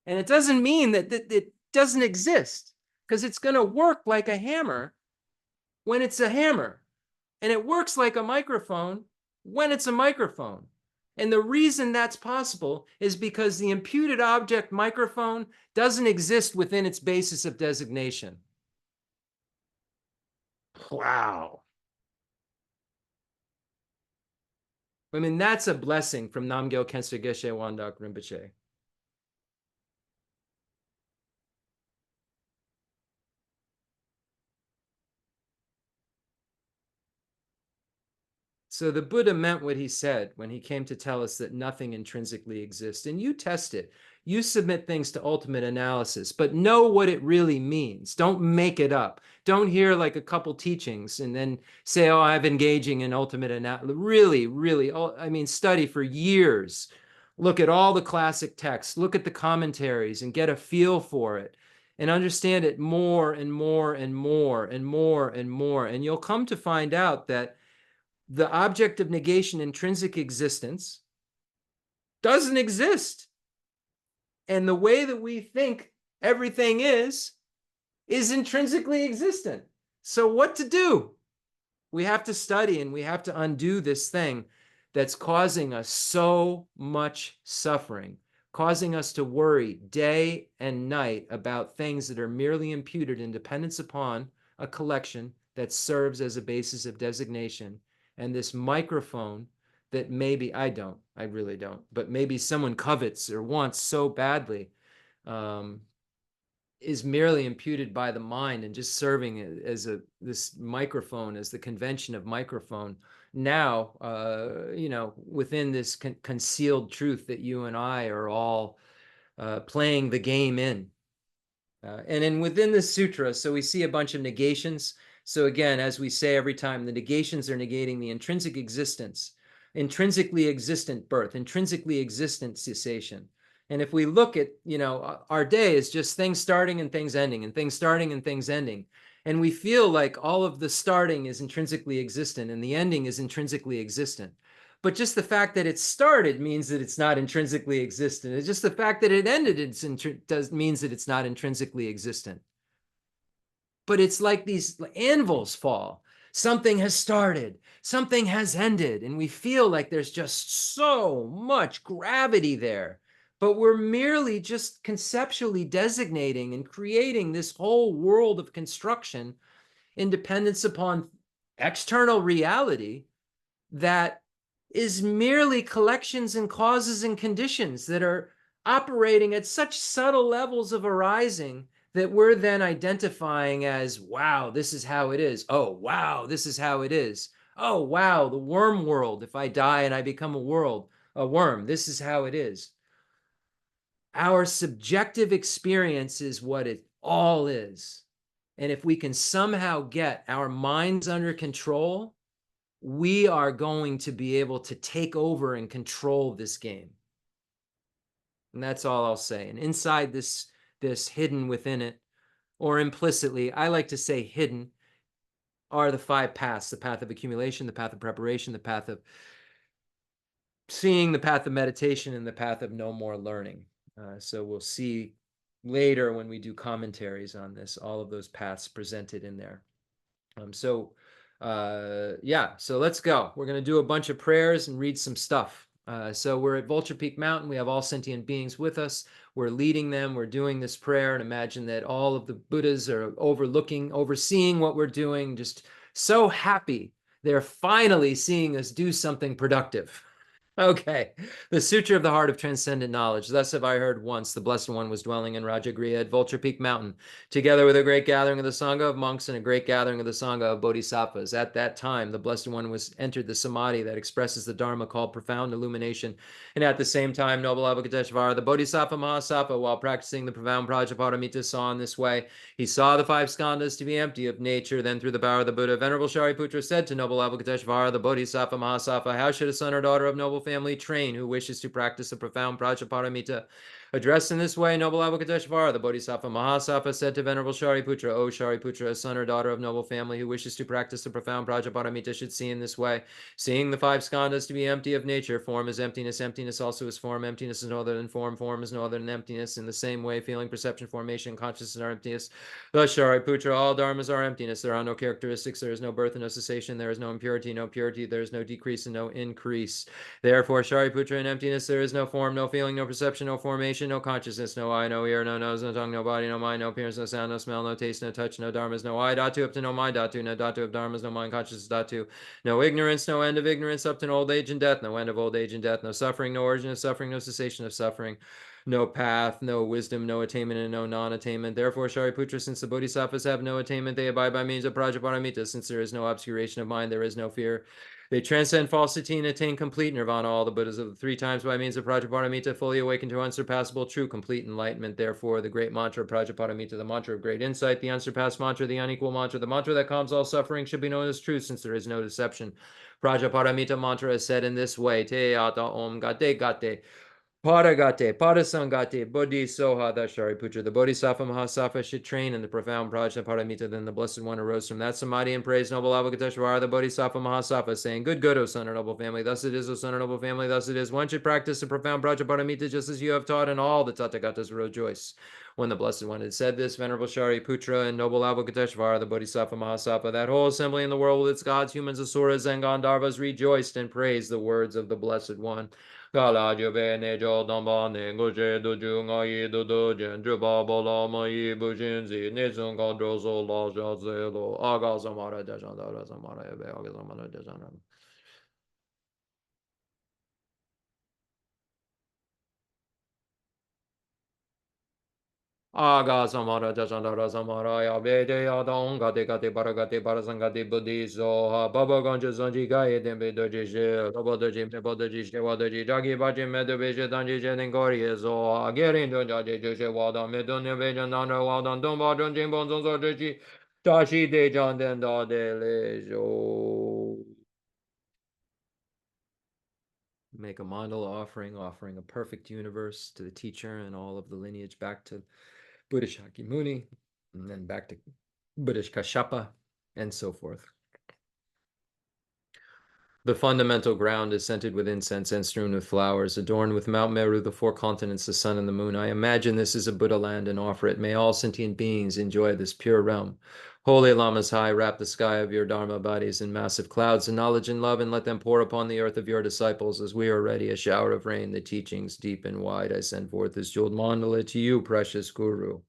And it doesn't mean that it doesn't exist, because it's going to work like a hammer when it's a hammer. And it works like a microphone when it's a microphone. And the reason that's possible is because the imputed object microphone doesn't exist within its basis of designation. Wow. I mean, that's a blessing from Namgyal Khensur Geshe Wangdak Rinpoche. So the Buddha meant what he said when he came to tell us that nothing intrinsically exists. And you test it. You submit things to ultimate analysis, but know what it really means. Don't make it up. Don't hear like a couple teachings and then say, oh, I'm engaging in ultimate analysis. Really, really, study for years. Look at all the classic texts, look at the commentaries and get a feel for it and understand it more and more and more and more and more. And you'll come to find out that the object of negation, intrinsic existence, doesn't exist. And the way that we think everything is intrinsically existent. So what to do? We have to study and we have to undo this thing that's causing us so much suffering, causing us to worry day and night about things that are merely imputed in dependence upon a collection that serves as a basis of designation. And this microphone that maybe I really don't, but maybe someone covets or wants so badly, is merely imputed by the mind and just serving as this microphone, as the convention of microphone. Now, within this concealed truth that you and I are all playing the game in. And then within the sutra, so we see a bunch of negations. So again, as we say every time, the negations are negating the intrinsic existence, intrinsically existent birth, intrinsically existent cessation. And if we look at, our day is just things starting and things ending and things starting and things ending. And we feel like all of the starting is intrinsically existent and the ending is intrinsically existent. But just the fact that it started means that it's not intrinsically existent. It's just the fact that it ended means that it's not intrinsically existent. But it's like these anvils fall. Something has started, something has ended, and we feel like there's just so much gravity there. But we're merely just conceptually designating and creating this whole world of construction in dependence upon external reality that is merely collections and causes and conditions that are operating at such subtle levels of arising that we're then identifying as, wow, this is how it is. Oh, wow, this is how it is. Oh, wow, the worm world. If I die and I become a worm, this is how it is. Our subjective experience is what it all is. And if we can somehow get our minds under control, we are going to be able to take over and control this game. And that's all I'll say. And inside this hidden within it, or implicitly, I like to say hidden, are the 5 paths: the path of accumulation, the path of preparation, the path of seeing, the path of meditation, and the path of no more learning. So we'll see later when we do commentaries on this, all of those paths presented in there. So Yeah, so let's go. We're going to do a bunch of prayers and read some stuff. So we're at Vulture Peak Mountain. We have all sentient beings with us. We're leading them. We're doing this prayer, and imagine that all of the Buddhas are overseeing what we're doing, just so happy. They're finally seeing us do something productive. Okay. The Sutra of the Heart of Transcendent Knowledge. Thus have I heard once the Blessed One was dwelling in Rajagriha at Vulture Peak Mountain, together with a great gathering of the Sangha of monks and a great gathering of the Sangha of Bodhisattvas. At that time, the Blessed One was entered the Samadhi that expresses the Dharma called profound illumination. And at the same time, noble Avalokiteshvara, the Bodhisattva Mahasattva, while practicing the profound Prajaparamita, saw in this way. He saw the five skandhas to be empty of nature. Then through the power of the Buddha, Venerable Shariputra said to noble Avalokiteshvara, the Bodhisattva Mahasattva, how should a son or daughter of noble family train who wishes to practice a profound Prajaparamita? Addressed in this way, noble Avalokiteshvara, the Bodhisattva Mahasattva, said to Venerable Shariputra, O Shariputra, a son or daughter of noble family who wishes to practice the profound Prajaparamita should see in this way. Seeing the five skandhas to be empty of nature, form is emptiness, emptiness also is form, emptiness is no other than form, form is no other than emptiness. In the same way, feeling, perception, formation, consciousness are emptiness. Thus, Shariputra, all dharmas are emptiness. There are no characteristics, there is no birth and no cessation, there is no impurity, no purity, there is no decrease and no increase. Therefore, Shariputra, in emptiness there is no form, no feeling, no perception, no formation, no consciousness, no eye, no ear, no nose, no tongue, no body, no mind, no appearance, no sound, no smell, no taste, no touch, no dharmas, no I, dhatu up to no mind, dhatu, no dhatu of dharmas, no mind, consciousness, dhatu, no ignorance, no end of ignorance up to old age and death, no end of old age and death, no suffering, no origin of suffering, no cessation of suffering, no path, no wisdom, no attainment, and no non-attainment. Therefore, Shariputra, since the Bodhisattvas have no attainment, they abide by means of Prajaparamita. Since there is no obscuration of mind, there is no fear. They transcend falsity and attain complete nirvana. All the Buddhas of the three times by means of Prajaparamita fully awaken to unsurpassable, true, complete enlightenment. Therefore, the great mantra of Prajaparamita, the mantra of great insight, the unsurpassed mantra, the unequal mantra, the mantra that calms all suffering, should be known as truth, since there is no deception. Prajaparamita mantra is said in this way: Te ata om gate gate. Paragate, Parasangate, Bodhisoha, that Shariputra. The Bodhisattva Mahasattva should train in the profound Prajaparamita. Then the Blessed One arose from that samadhi and praised noble Avalokiteshvara, the Bodhisattva Mahasattva, saying, Good, good, O son of noble family. Thus it is, O son of noble family, thus it is. One should practice the profound Prajaparamita just as you have taught, and all the Tathagatas rejoice. When the Blessed One had said this, Venerable Shariputra and noble Avalokiteshvara, the Bodhisattva Mahasattva, that whole assembly in the world with its gods, humans, asuras, and Gandharvas rejoiced and praised the words of the Blessed One. Gala jube ne jo damba ne goje do ju nga yi do do jen ju ba ba la ma yi bu jin zi ne zung ga dro so la ja ze lo aga samara da jan da samara ebe aga samara da jan. Agha samara jasandara samara ya bede ya dong gate gate baragate barasangate buddhiso ha baba ganja sanji gaye dembe doji she lobo doji mebo doji she wadoji jagi baji medo beje danji jenen gori so ha gerin don jaji joshe wadan medon bejan nana wadan don ba don jimbon zon so doji tashi de jan den da de le jo. Make a mandala offering, offering a perfect universe to the teacher and all of the lineage back to Buddha Shakyamuni, and then back to Buddha Kashyapa, and so forth. The fundamental ground is scented with incense and strewn with flowers, adorned with Mount Meru, the four continents, the sun and the moon. I imagine this is a Buddha land and offer it. May all sentient beings enjoy this pure realm. Holy Lamas high, wrap the sky of your Dharma bodies in massive clouds of knowledge and love, and let them pour upon the earth of your disciples as we are ready, a shower of rain, the teachings deep and wide. I send forth this jeweled mandala to you, precious Guru.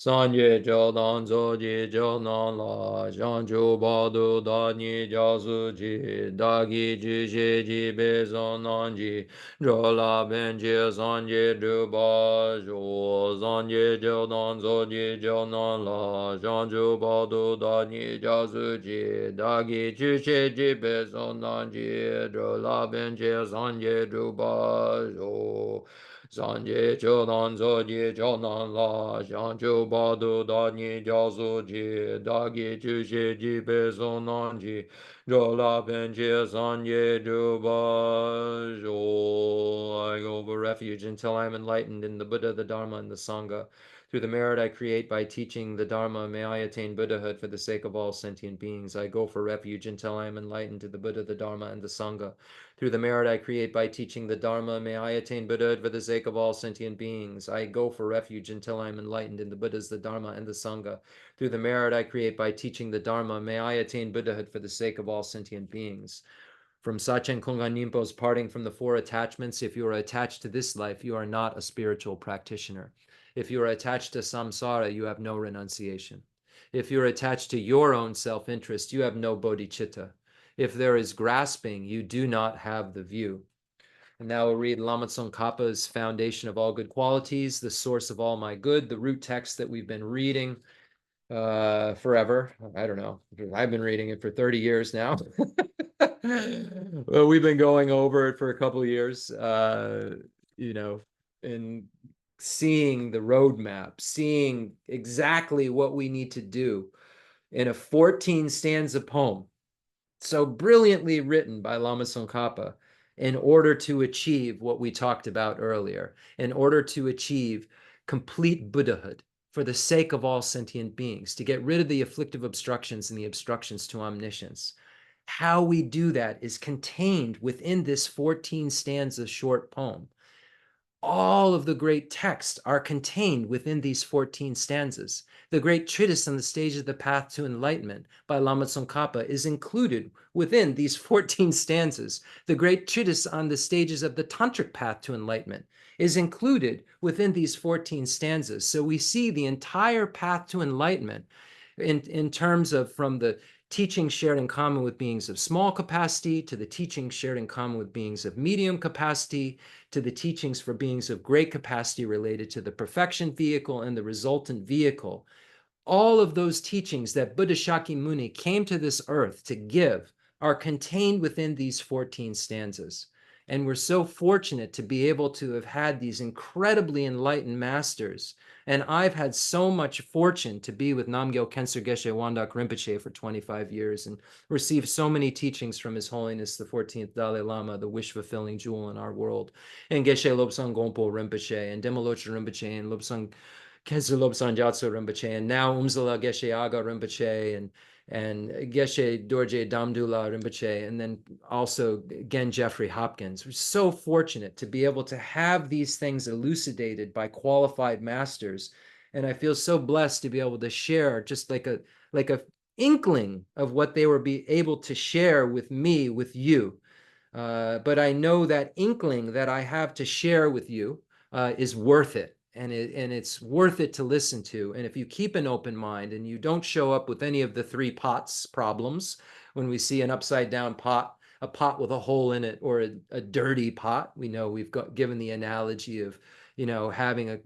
Sanje jo dan zo ji jo nan la, jan jo ba do da ni ja su ji, da gi ji ji ji be zon nan ji, jo la ben ji san ji du ba jo, sanje jo dan zo ji jo nan la, jan jo ba do da ni ja su ji, da gi ji ji ji be zon nan ji, jo la ben ji san ji du ba jo. Sanje chodan zoji chodan la, shanchu badu da ni jasu ji, dagi chushi ji pe sonan ji, jola penche sanje juba jo, I go for refuge until I am enlightened in the Buddha, the Dharma, and the Sangha. Through the merit I create by teaching the Dharma, may I attain Buddhahood for the sake of all sentient beings. I go for refuge until I am enlightened to the Buddha, the Dharma, and the Sangha. Through the merit I create by teaching the Dharma, may I attain Buddhahood for the sake of all sentient beings. I go for refuge until I am enlightened in the Buddhas, the Dharma, and the Sangha. Through the merit I create by teaching the Dharma, may I attain Buddhahood for the sake of all sentient beings. From Sachen Kongan Nimpo's parting from the four attachments, if you are attached to this life, you are not a spiritual practitioner. If you are attached to samsara, you have no renunciation. If you're attached to your own self-interest, you have no bodhicitta. If there is grasping, you do not have the view. And now we'll read Lama Tsongkhapa's Foundation of All Good Qualities, the source of all my good, the root text that we've been reading forever. I don't know. I've been reading it for 30 years now. Well, we've been going over it for a couple of years, and seeing the roadmap, seeing exactly what we need to do in a 14 stanza poem, so brilliantly written by Lama Tsongkhapa, in order to achieve what we talked about earlier, in order to achieve complete Buddhahood for the sake of all sentient beings, to get rid of the afflictive obstructions and the obstructions to omniscience. How we do that is contained within this 14 stanza short poem. All of the great texts are contained within these 14 stanzas. The great treatise on the stage of the path to enlightenment by Lama Tsongkhapa is included within these 14 stanzas. The great treatise on the stages of the tantric path to enlightenment is included within these 14 stanzas. So we see the entire path to enlightenment in terms of from the teaching shared in common with beings of small capacity, to the teaching shared in common with beings of medium capacity, to the teachings for beings of great capacity related to the perfection vehicle and the resultant vehicle. All of those teachings that Buddha Shakyamuni came to this earth to give are contained within these 14 stanzas. And we're so fortunate to be able to have had these incredibly enlightened masters. And I've had so much fortune to be with Namgyal Khensur Geshe Wangdak Rinpoche for 25 years and received so many teachings from His Holiness, the 14th Dalai Lama, the wish-fulfilling jewel in our world, and Geshe Lobsang Gonpo Rinpoche, and Demolocha Rinpoche, and Lobsang Khensur Lobsang Gyatso Rinpoche, and now Umse Geshe Agha Rinpoche, and Geshe Dorji Damdul Rinpoche, and then also again Jeffrey Hopkins. We're so fortunate to be able to have these things elucidated by qualified masters, and I feel so blessed to be able to share just like a inkling of what they were able to share with me, with you. But I know that inkling that I have to share with you is worth it. And it's worth it to listen to. And if you keep an open mind and you don't show up with any of the three pots problems, when we see an upside down pot, a pot with a hole in it, or a dirty pot, we know we've given the analogy of, having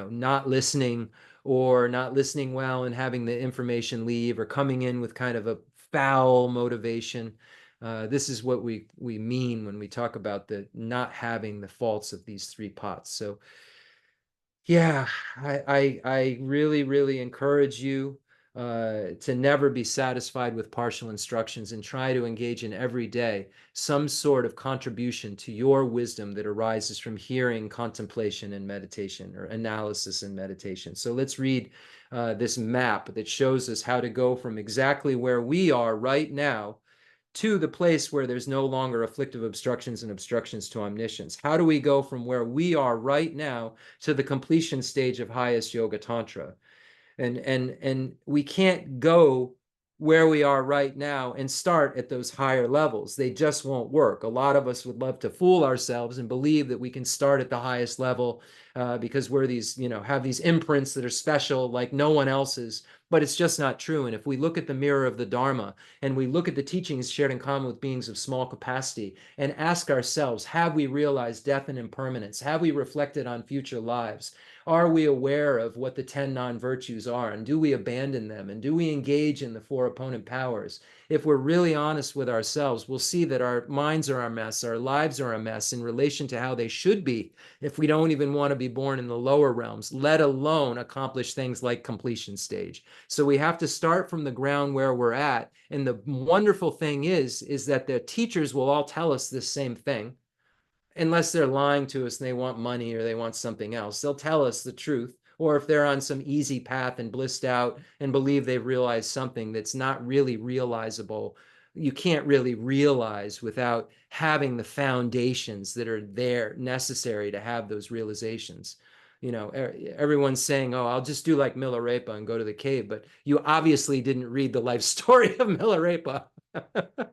not listening, or not listening well and having the information leave, or coming in with kind of a foul motivation. This is what we mean when we talk about the not having the faults of these three pots. So yeah, I really, really encourage you to never be satisfied with partial instructions, and try to engage in every day some sort of contribution to your wisdom that arises from hearing, contemplation, and meditation, or analysis and meditation. So let's read this map that shows us how to go from exactly where we are right now to the place where there's no longer afflictive obstructions and obstructions to omniscience. How do we go from where we are right now to the completion stage of highest yoga tantra? And we can't go where we are right now and start at those higher levels. They just won't work. A lot of us would love to fool ourselves and believe that we can start at the highest level because we're these, have these imprints that are special like no one else's, but it's just not true. And if we look at the mirror of the Dharma and we look at the teachings shared in common with beings of small capacity and ask ourselves, have we realized death and impermanence? Have we reflected on future lives? Are we aware of what the 10 non-virtues are? And do we abandon them? And do we engage in the 4 opponent powers? If we're really honest with ourselves, we'll see that our minds are a mess, our lives are a mess in relation to how they should be if we don't even want to be born in the lower realms, let alone accomplish things like completion stage. So we have to start from the ground where we're at. And the wonderful thing is that the teachers will all tell us this same thing. unless they're lying to us and they want money or they want something else. They'll tell us the truth. Or if they're on some easy path and blissed out and believe they've realized something that's not really realizable, you can't really realize without having the foundations that are there necessary to have those realizations. You know, everyone's saying, oh, I'll just do like Milarepa and go to the cave, but you obviously didn't read the life story of Milarepa.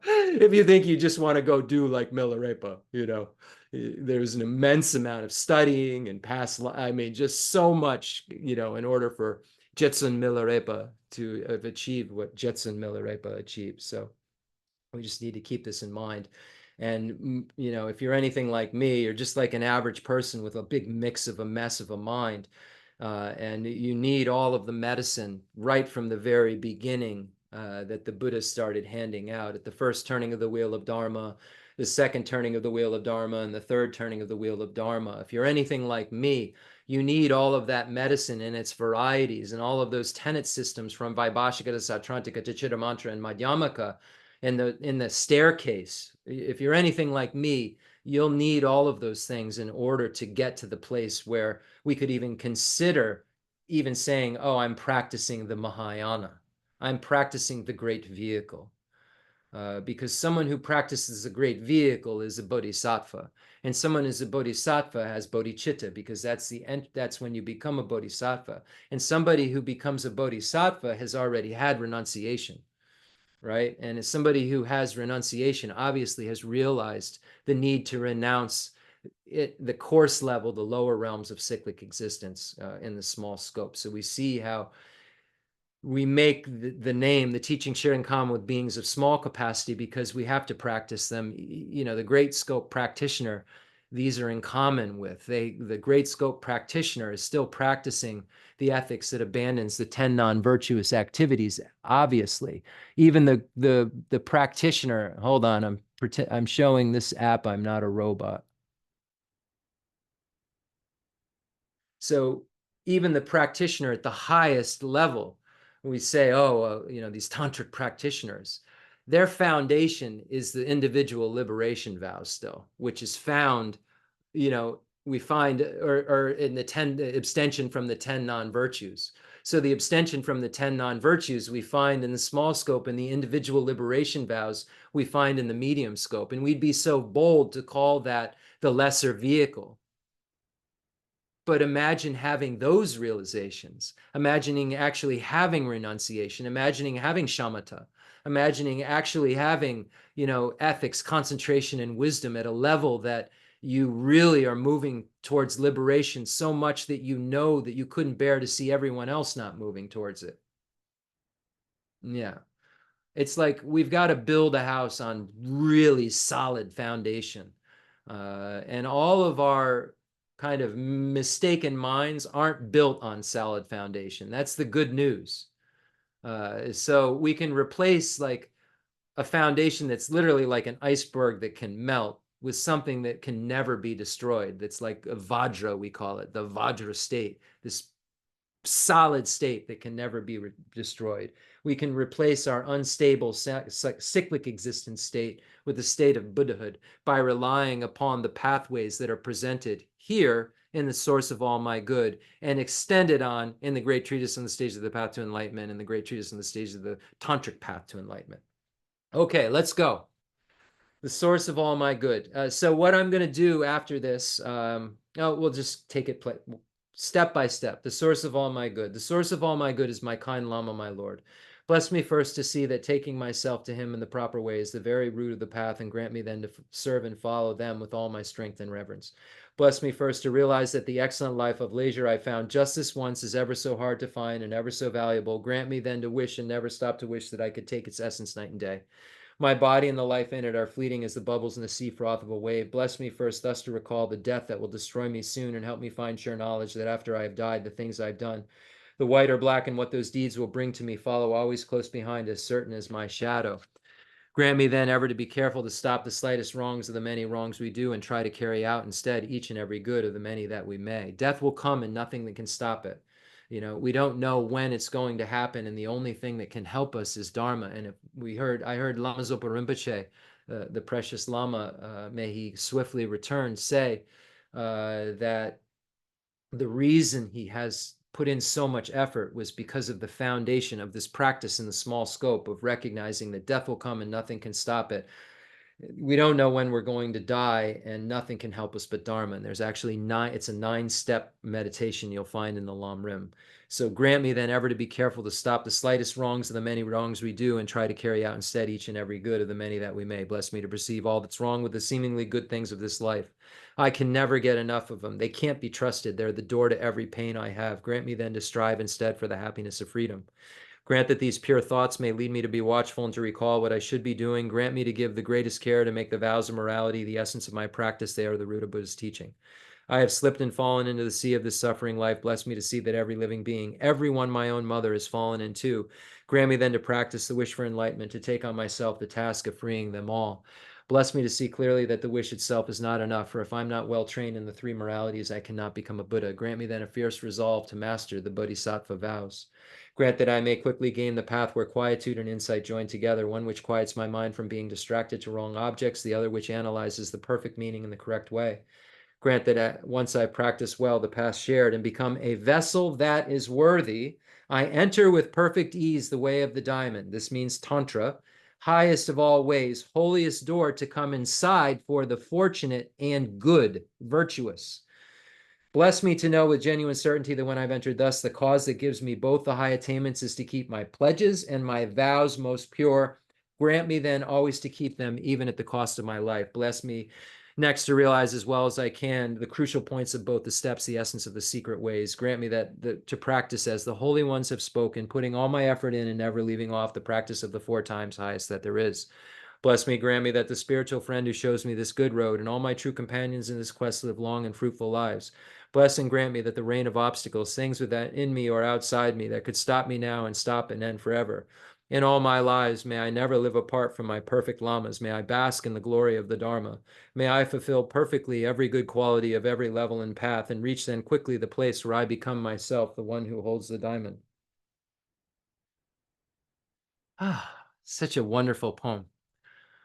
If you think you just want to go do like Milarepa, you know, there's an immense amount of studying and past, I mean, just so much, you know, in order for Jetsun Milarepa to have achieved what Jetsun Milarepa achieved. So we just need to keep this in mind. And, you know, if you're anything like me, you're just like an average person with a big mix of a mess of a mind. And you need all of the medicine right from the very beginning that the Buddha started handing out at the first turning of the wheel of Dharma, the second turning of the wheel of Dharma, and the third turning of the wheel of Dharma. If you're anything like me, you need all of that medicine in its varieties and all of those tenet systems from Vaibhashika to Sautrantika to Chittamantra and Madhyamaka in the staircase. If you're anything like me, you'll need all of those things in order to get to the place where we could even consider even saying, oh, I'm practicing the Mahayana. I'm practicing the great vehicle. Because someone who practices a great vehicle is a bodhisattva, and someone who's a bodhisattva has bodhicitta, because that's when you become a bodhisattva. And somebody who becomes a bodhisattva has already had renunciation, right? And as somebody who has renunciation obviously has realized the need to renounce the coarse level, the lower realms of cyclic existence in the small scope. So we see how we make the name, the teaching shared in common with beings of small capacity, because we have to practice them. You know, the great scope practitioner, these are in common with. The great scope practitioner is still practicing the ethics that abandons the 10 non-virtuous activities, obviously. Even the practitioner, hold on, I'm showing this app, I'm not a robot. So even the practitioner at the highest level, we say, oh, you know, these tantric practitioners, their foundation is the individual liberation vows still, which is found, you know, we find, or in the 10 abstention from the 10 non-virtues. So the abstention from the 10 non-virtues we find in the small scope, and the individual liberation vows we find in the medium scope. And we'd be so bold to call that the lesser vehicle. But imagine having those realizations, imagining actually having renunciation, imagining having shamatha, imagining actually having, you know, ethics, concentration, and wisdom at a level that you really are moving towards liberation so much that you know that you couldn't bear to see everyone else not moving towards it. Yeah. It's like we've got to build a house on really solid foundation. And all of our kind of mistaken minds aren't built on solid foundation. That's the good news. So we can replace like a foundation that's literally like an iceberg that can melt with something that can never be destroyed. That's like a Vajra, we call it, the Vajra state, this solid state that can never be destroyed. We can replace our unstable cyclic existence state with a state of Buddhahood by relying upon the pathways that are presented here in the source of all my good and extended on in the great treatise on the stage of the path to enlightenment and the great treatise on the stage of the tantric path to enlightenment. Okay, let's go. The source of all my good. So what I'm going to do after this, we'll just take it step by step. The source of all my good. The source of all my good is my kind Lama, my Lord. Bless me first to see that taking myself to him in the proper way is the very root of the path, and grant me then to serve and follow them with all my strength and reverence. Bless me first to realize that the excellent life of leisure I found just this once is ever so hard to find and ever so valuable. Grant me then to wish and never stop to wish that I could take its essence night and day. My body and the life in it are fleeting as the bubbles in the sea froth of a wave. Bless me first thus to recall the death that will destroy me soon, and help me find sure knowledge that after I have died, the things I've done, the white or black, and what those deeds will bring to me, follow always close behind, as certain as my shadow. Grant me then ever to be careful to stop the slightest wrongs of the many wrongs we do, and try to carry out instead each and every good of the many that we may. Death will come and nothing that can stop it. You know, we don't know when it's going to happen, and the only thing that can help us is Dharma. And I heard Lama Zopa Rinpoche the precious Lama, may he swiftly return, say that the reason he has put in so much effort was because of the foundation of this practice in the small scope of recognizing that death will come and nothing can stop it. We don't know when we're going to die, and nothing can help us but Dharma. And there's actually it's a 9-step meditation you'll find in the Lam Rim. So grant me then ever to be careful to stop the slightest wrongs of the many wrongs we do and try to carry out instead each and every good of the many that we may. Bless me to perceive all that's wrong with the seemingly good things of this life. I can never get enough of them. They can't be trusted. They're the door to every pain I have. Grant me then to strive instead for the happiness of freedom. Grant that these pure thoughts may lead me to be watchful and to recall what I should be doing. Grant me to give the greatest care to make the vows of morality the essence of my practice. They are the root of Buddha's teaching. I have slipped and fallen into the sea of this suffering life. Bless me to see that every living being, every one my own mother, has fallen into. Grant me then to practice the wish for enlightenment, to take on myself the task of freeing them all. Bless me to see clearly that the wish itself is not enough, for if I'm not well trained in the 3 moralities, I cannot become a Buddha. Grant me then a fierce resolve to master the Bodhisattva vows. Grant that I may quickly gain the path where quietude and insight join together, one which quiets my mind from being distracted to wrong objects, the other which analyzes the perfect meaning in the correct way. Grant that once I practice well the path shared and become a vessel that is worthy, I enter with perfect ease the way of the diamond. This means Tantra, highest of all ways, holiest door to come inside for the fortunate and good, virtuous. Bless me to know with genuine certainty that when I've entered thus, the cause that gives me both the high attainments is to keep my pledges and my vows most pure. Grant me then always to keep them, even at the cost of my life. Bless me next to realize as well as I can the crucial points of both the steps, the essence of the secret ways. Grant me that to practice as the holy ones have spoken, putting all my effort in and never leaving off the practice of the 4 times highest that there is. Bless me, grant me that the spiritual friend who shows me this good road and all my true companions in this quest live long and fruitful lives. Bless and grant me that the rain of obstacles, things within me or outside me that could stop me now and stop and end forever. In all my lives, may I never live apart from my perfect lamas. May I bask in the glory of the Dharma. May I fulfill perfectly every good quality of every level and path and reach then quickly the place where I become myself, the one who holds the diamond. Ah, such a wonderful poem.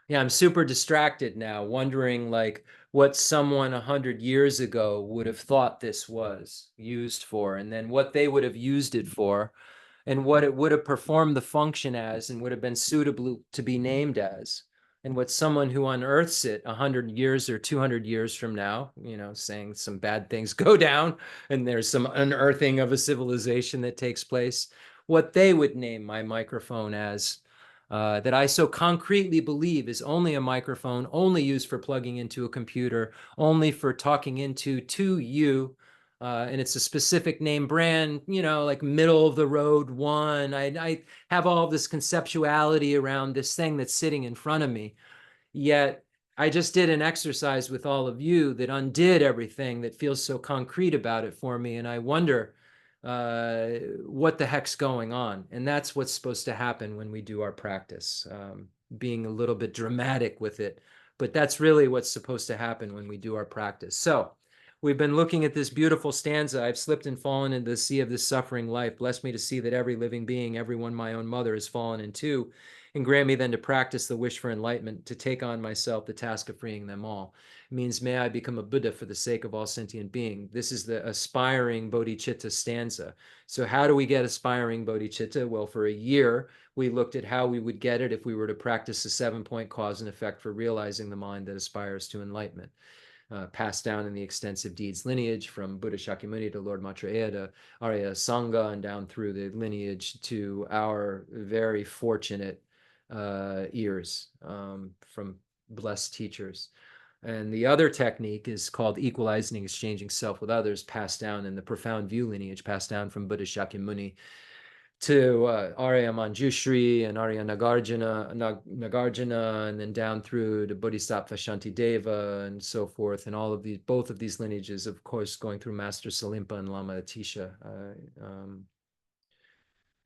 Yeah, I'm super distracted now, wondering like what someone 100 years ago would have thought this was used for, and then what they would have used it for, and what it would have performed the function as, and would have been suitable to be named as, and what someone who unearths it 100 years or 200 years from now, saying some bad things go down, and there's some unearthing of a civilization that takes place, what they would name my microphone as. That I so concretely believe is only a microphone, only used for plugging into a computer, only for talking into to you. And it's a specific name brand, like middle of the road one. I have all this conceptuality around this thing that's sitting in front of me. Yet I just did an exercise with all of you that undid everything that feels so concrete about it for me. And I wonder what the heck's going on. And that's what's supposed to happen when we do our practice, being a little bit dramatic with it. But that's really what's supposed to happen when we do our practice. So we've been looking at this beautiful stanza. I've slipped and fallen into the sea of this suffering life. Bless me to see that every living being, every one my own mother, has fallen into. And grant me then to practice the wish for enlightenment, to take on myself the task of freeing them all. It means may I become a Buddha for the sake of all sentient being. This is the aspiring Bodhicitta stanza. So how do we get aspiring Bodhicitta? Well, for a year, we looked at how we would get it if we were to practice the 7-point cause and effect for realizing the mind that aspires to enlightenment. Passed down in the extensive deeds lineage from Buddha Shakyamuni to Lord Maitreya to Arya Sangha and down through the lineage to our very fortunate ears from blessed teachers. And the other technique is called equalizing, exchanging self with others, passed down in the profound view lineage, passed down from Buddha Shakyamuni to Arya Manjushri and Arya Nagarjuna, and then down through to Bodhisattva Shantideva and so forth. And all of these, both of these lineages, of course, going through Master Salimpa and Lama Atisha.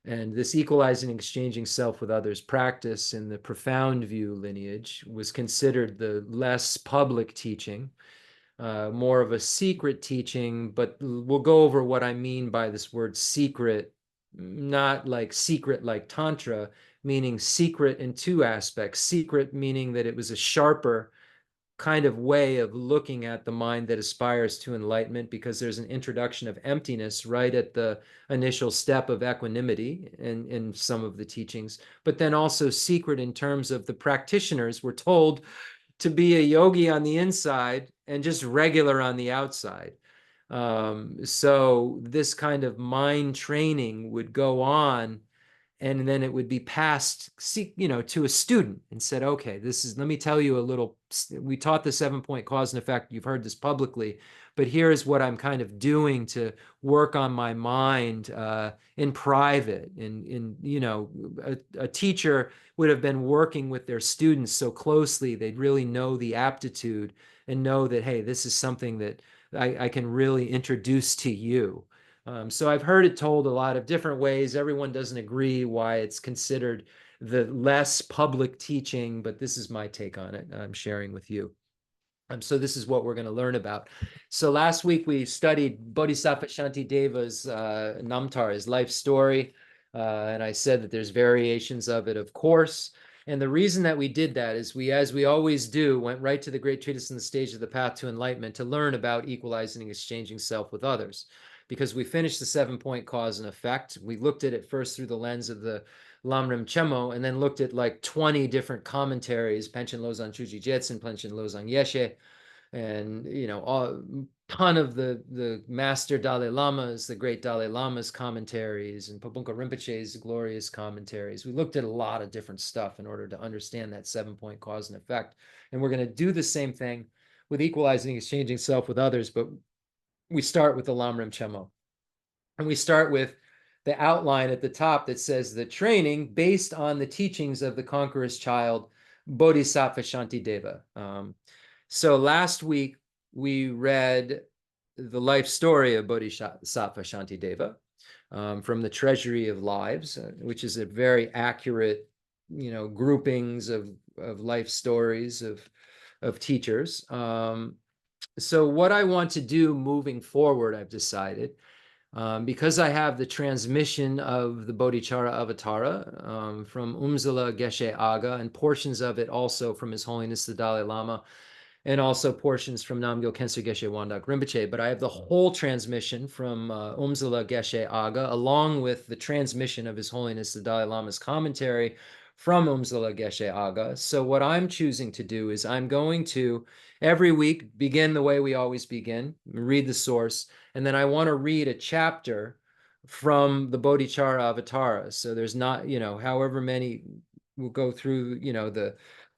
And this equalizing, exchanging self with others practice in the profound view lineage was considered the less public teaching, more of a secret teaching, but we'll go over what I mean by this word secret, not like secret like Tantra, meaning secret in two aspects. Secret meaning that it was a sharper kind of way of looking at the mind that aspires to enlightenment, because there's an introduction of emptiness right at the initial step of equanimity in some of the teachings, but then also secret in terms of the practitioners were told to be a yogi on the inside and just regular on the outside. So this kind of mind training would go on, and then it would be passed, to a student and said, okay, let me tell you a little, we taught the 7-point cause and effect. You've heard this publicly, but here's what I'm kind of doing to work on my mind in private. A teacher would have been working with their students so closely, they'd really know the aptitude and know that, hey, this is something that I can really introduce to you. So I've heard it told a lot of different ways. Everyone doesn't agree why it's considered the less public teaching, but this is my take on it. I'm sharing with you. So this is what we're going to learn about. So last week we studied Bodhisattva Shantideva's Namtar, his life story. And I said that there's variations of it, of course. And the reason that we did that is we, as we always do, went right to the great treatise on the stage of the path to enlightenment to learn about equalizing and exchanging self with others. Because we finished the 7-point cause and effect. We looked at it first through the lens of the Lam Rim Chenmo, and then looked at like 20 different commentaries, Panchen Losang Chuji Jetsun, Panchen Losang Yeshe, and a ton of the master Dalai Lamas, the great Dalai Lama's commentaries, and Pabunka Rinpoche's glorious commentaries. We looked at a lot of different stuff in order to understand that 7-point cause and effect. And we're going to do the same thing with equalizing, exchanging self with others, but we start with the Lam Rim Chenmo. And we start with the outline at the top that says the training based on the teachings of the conqueror's child, Bodhisattva Shantideva. So last week, we read the life story of Bodhisattva Shantideva from the Treasury of Lives, which is a very accurate, groupings of life stories of teachers. So what I want to do moving forward, I've decided, because I have the transmission of the Bodhicitta Avatara from Umse Geshe Agha, and portions of it also from His Holiness the Dalai Lama, and also portions from Namgyal Khensur Geshe Wangdak Rinpoche. But I have the whole transmission from Umse Geshe Agha, along with the transmission of His Holiness the Dalai Lama's commentary from Umse Geshe Agha. So what I'm choosing to do is I'm going to, every week, begin the way we always begin, read the source, and then I want to read a chapter from the Bodhicitta Avatara. So there's not, however many, we'll go through,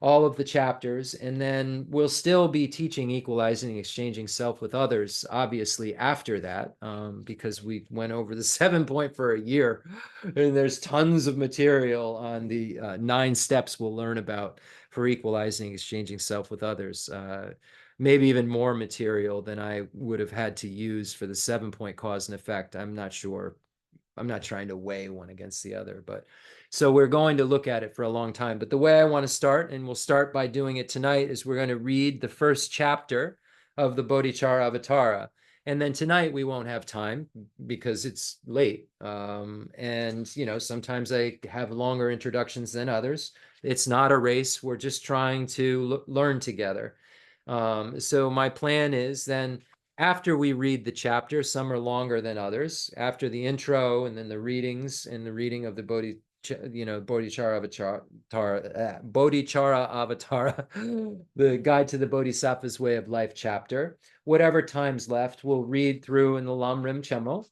all of the chapters, and then we'll still be teaching equalizing and exchanging self with others, obviously, after that, because we went over the 7-point for a year, and there's tons of material on the 9 steps we'll learn about for equalizing and exchanging self with others. Maybe even more material than I would have had to use for the 7-point cause and effect. I'm not sure. I'm not trying to weigh one against the other, but so we're going to look at it for a long time. But the way I want to start, and we'll start by doing it tonight, is we're going to read the first chapter of the Bodhicitta Avatara. And then tonight we won't have time because it's late. And, sometimes I have longer introductions than others. It's not a race. We're just trying to learn together. So my plan is then, after we read the chapter, some are longer than others, after the intro and then the readings and the reading of the Bodhicitta Avatara, the Guide to the Bodhisattva's Way of Life chapter. Whatever time's left, we'll read through in the Lam Rim Chenmo.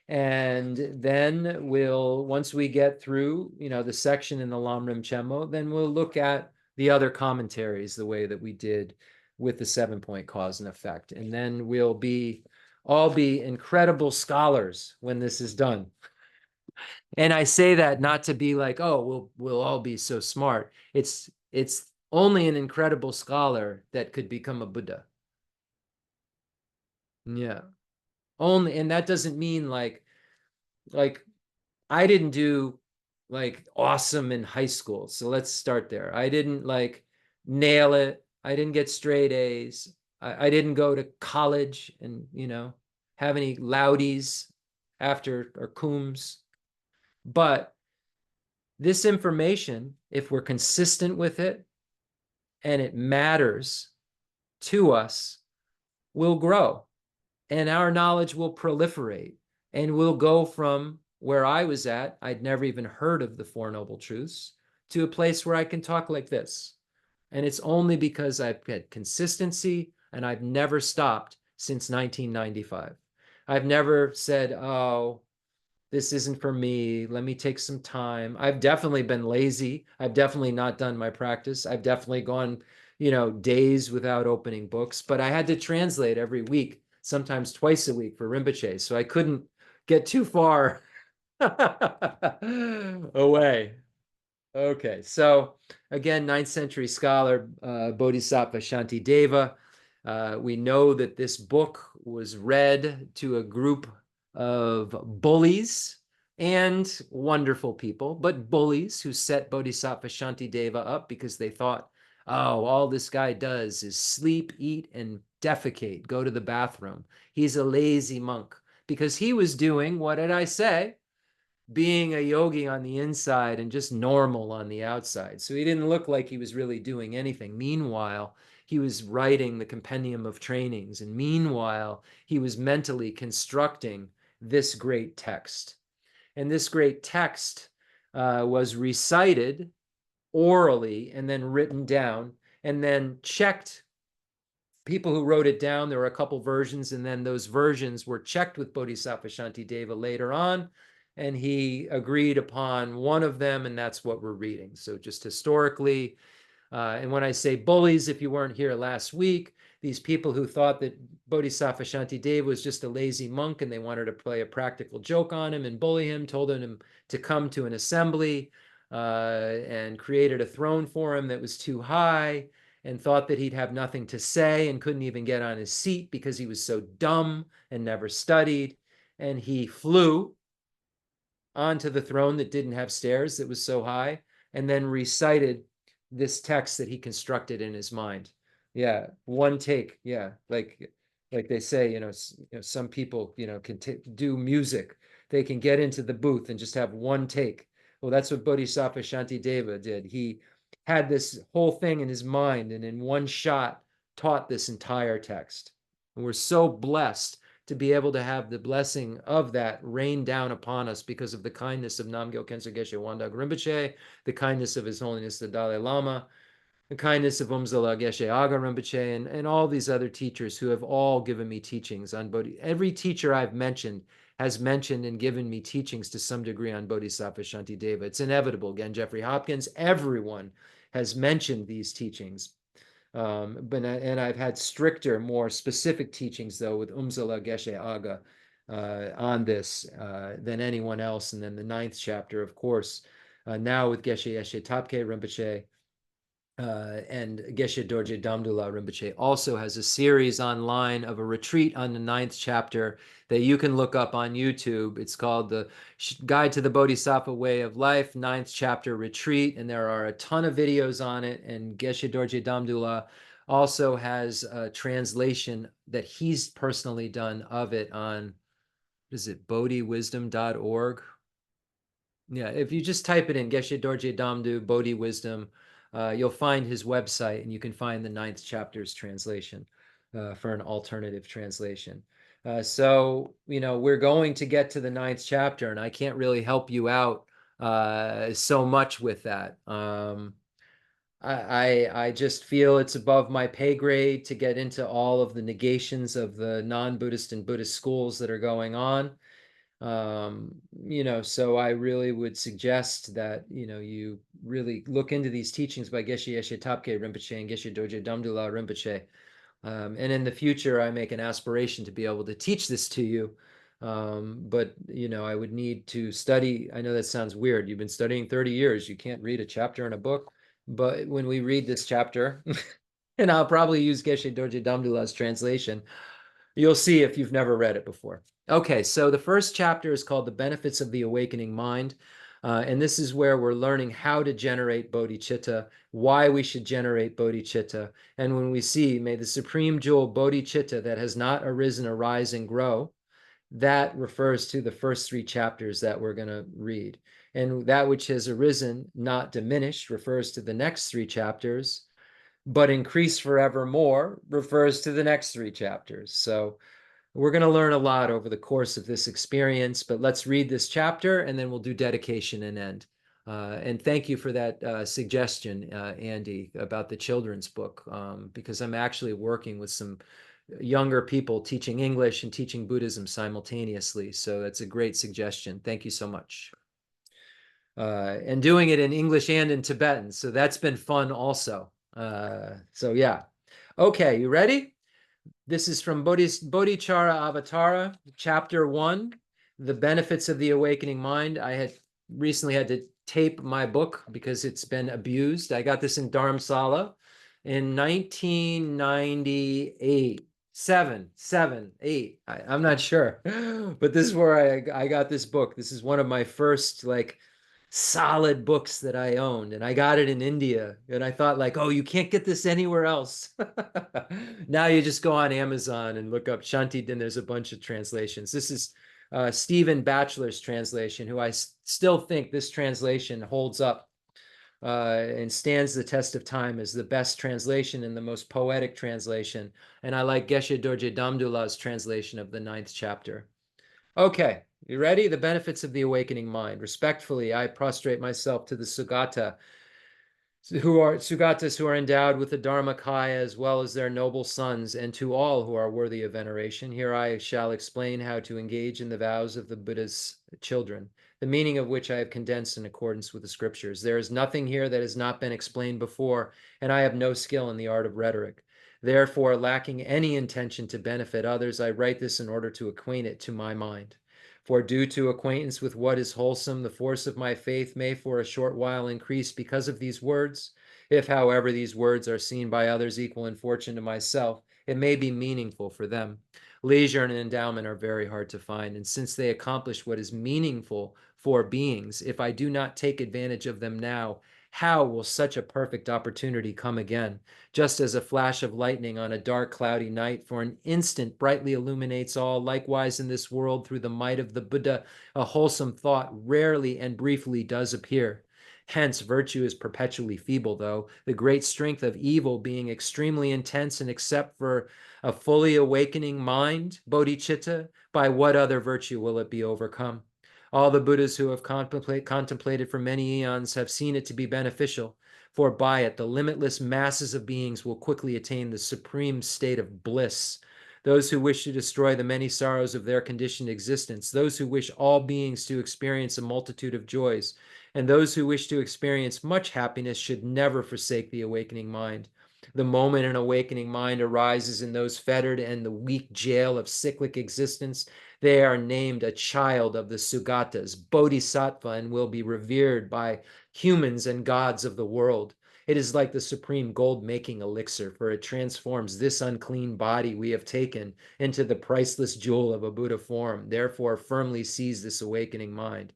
And then once we get through, the section in the Lam Rim Chenmo, then we'll look at the other commentaries the way that we did with the 7-point cause and effect. And then we'll all be incredible scholars when this is done. And I say that not to be like, oh, we'll all be so smart. It's only an incredible scholar that could become a Buddha. Yeah. Only, and that doesn't mean like I didn't do like awesome in high school. So let's start there. I didn't like nail it. I didn't get straight A's. I didn't go to college and, have any loudies after or coombs. But This information, if we're consistent with it and it matters to us, will grow, and our knowledge will proliferate, and we'll go from where I was at, I'd never even heard of the Four Noble Truths, to a place where I can talk like this. And it's only because I've had consistency and I've never stopped since 1995. I've never said, oh, this isn't for me. Let me take some time. I've definitely been lazy. I've definitely not done my practice. I've definitely gone, days without opening books, but I had to translate every week, sometimes twice a week for Rinpoche. So I couldn't get too far away. Okay, so again, 9th century scholar, Bodhisattva Shantideva. We know that this book was read to a group of bullies and wonderful people, but bullies who set Bodhisattva Shantideva up because they thought, oh, all this guy does is sleep, eat, and defecate, go to the bathroom. He's a lazy monk, because he was doing, what did I say? Being a yogi on the inside and just normal on the outside. So he didn't look like he was really doing anything. Meanwhile, he was writing the compendium of trainings. And meanwhile, he was mentally constructing this great text. And this great text was recited orally and then written down and then checked. People who wrote it down, there were a couple versions, and then those versions were checked with Bodhisattva Shantideva later on, and he agreed upon one of them, and that's what we're reading. So just historically, and when I say bullies, if you weren't here last week, these people who thought that Bodhisattva Shantideva was just a lazy monk and they wanted to play a practical joke on him and bully him, told him to come to an assembly and created a throne for him that was too high, and thought that he'd have nothing to say and couldn't even get on his seat because he was so dumb and never studied. And he flew onto the throne that didn't have stairs, that was so high, and then recited this text that he constructed in his mind. Yeah, one take. Yeah, like they say, some people, can do music. They can get into the booth and just have one take. Well, that's what Bodhisattva Shantideva did. He had this whole thing in his mind and in one shot taught this entire text. And we're so blessed to be able to have the blessing of that rain down upon us because of the kindness of Namgyal Khensur Geshe Wangdak Rinpoche, the kindness of His Holiness the Dalai Lama, the kindness of Umse Geshe Agha Rinpoche, and all these other teachers who have all given me teachings on Bodhi. Every teacher I've mentioned has mentioned and given me teachings to some degree on Bodhisattva Shantideva. It's inevitable. Again, Jeffrey Hopkins, everyone has mentioned these teachings. And I've had stricter, more specific teachings, though, with Umse Geshe Agha on this than anyone else. And then the 9th chapter, of course, now with Geshe Tapke Rinpoche, and Geshe Dorji Damdul Rinpoche also has a series online of a retreat on the 9th chapter that you can look up on YouTube. It's called the Guide to the Bodhisattva Way of Life, 9th chapter retreat, and there are a ton of videos on it. And Geshe Dorji Damdul also has a translation that he's personally done of it on, is it bodhiwisdom.org? Yeah, if you just type it in, Geshe Dorje Damdu, Bodhi Wisdom, you'll find his website, and you can find the 9th chapter's translation for an alternative translation. So, we're going to get to the 9th chapter, and I can't really help you out so much with that. I just feel it's above my pay grade to get into all of the negations of the non-Buddhist and Buddhist schools that are going on. So I really would suggest that, you really look into these teachings by Geshe Eshe Tapke Rinpoche and Geshe Dorje Damdul Rinpoche. And in the future, I make an aspiration to be able to teach this to you. But, I would need to study. I know that sounds weird. You've been studying 30 years. You can't read a chapter in a book. But when we read this chapter, and I'll probably use Geshe Dorje Damdul's translation, you'll see if you've never read it before. Okay, so the first chapter is called The Benefits of the Awakening Mind. And this is where we're learning how to generate bodhicitta, why we should generate bodhicitta. And when we see, may the supreme jewel bodhicitta that has not arisen, arise, and grow, that refers to the first 3 chapters that we're going to read. And that which has arisen, not diminished, refers to the next 3 chapters, but increased forevermore refers to the next 3 chapters. So we're going to learn a lot over the course of this experience, but let's read this chapter and then we'll do dedication and end. And thank you for that suggestion, Andy, about the children's book, because I'm actually working with some younger people teaching English and teaching Buddhism simultaneously. So that's a great suggestion. Thank you so much. And doing it in English and in Tibetan. So that's been fun also. So yeah. Okay, you ready? This is from Bodhicitta Avatara, chapter 1, The Benefits of the Awakening Mind. I had recently had to tape my book because it's been abused. I got this in Dharamsala in 1998. 7, 8. I'm not sure, but this is where I got this book. This is one of my first like solid books that I owned, and I got it in India, and I thought like, oh, you can't get this anywhere else. Now you just go on Amazon and look up Shanti, and there's a bunch of translations. This is Stephen Batchelor's translation, who I still think this translation holds up and stands the test of time as the best translation and the most poetic translation. And I like Geshe Dorji Damdul's translation of the 9th chapter. Okay, you ready? The benefits of the awakening mind. Respectfully, I prostrate myself to the Sugatas who are endowed with the Dharmakaya as well as their noble sons, and to all who are worthy of veneration. Here I shall explain how to engage in the vows of the Buddha's children, the meaning of which I have condensed in accordance with the scriptures. There is nothing here that has not been explained before, and I have no skill in the art of rhetoric. Therefore, lacking any intention to benefit others, I write this in order to acquaint it to my mind. For due to acquaintance with what is wholesome, the force of my faith may for a short while increase because of these words. If, however, these words are seen by others equal in fortune to myself, it may be meaningful for them. Leisure and endowment are very hard to find, and since they accomplish what is meaningful for beings, if I do not take advantage of them now, how will such a perfect opportunity come again? Just as a flash of lightning on a dark, cloudy night for an instant brightly illuminates all, likewise in this world through the might of the Buddha, a wholesome thought rarely and briefly does appear. Hence, virtue is perpetually feeble, though, the great strength of evil being extremely intense, and except for a fully awakening mind, bodhicitta, by what other virtue will it be overcome? All the Buddhas who have contemplated for many eons have seen it to be beneficial, for by it the limitless masses of beings will quickly attain the supreme state of bliss. Those who wish to destroy the many sorrows of their conditioned existence, those who wish all beings to experience a multitude of joys, and those who wish to experience much happiness should never forsake the awakening mind. The moment an awakening mind arises in those fettered and the weak jail of cyclic existence, they are named a child of the Sugatas, Bodhisattva, and will be revered by humans and gods of the world. It is like the supreme gold-making elixir, for it transforms this unclean body we have taken into the priceless jewel of a Buddha form. Therefore, firmly seize this awakening mind.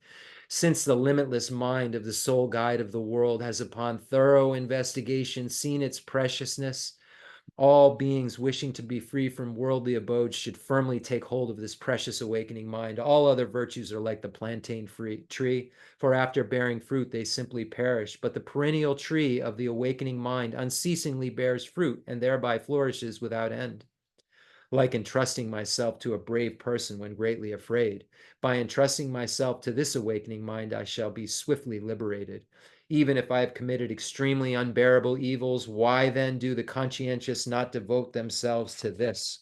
Since the limitless mind of the sole guide of the world has upon thorough investigation seen its preciousness, all beings wishing to be free from worldly abodes should firmly take hold of this precious awakening mind. All other virtues are like the plantain tree, for after bearing fruit, they simply perish. But the perennial tree of the awakening mind unceasingly bears fruit and thereby flourishes without end. Like entrusting myself to a brave person when greatly afraid. By entrusting myself to this awakening mind, I shall be swiftly liberated. Even if I have committed extremely unbearable evils, why then do the conscientious not devote themselves to this?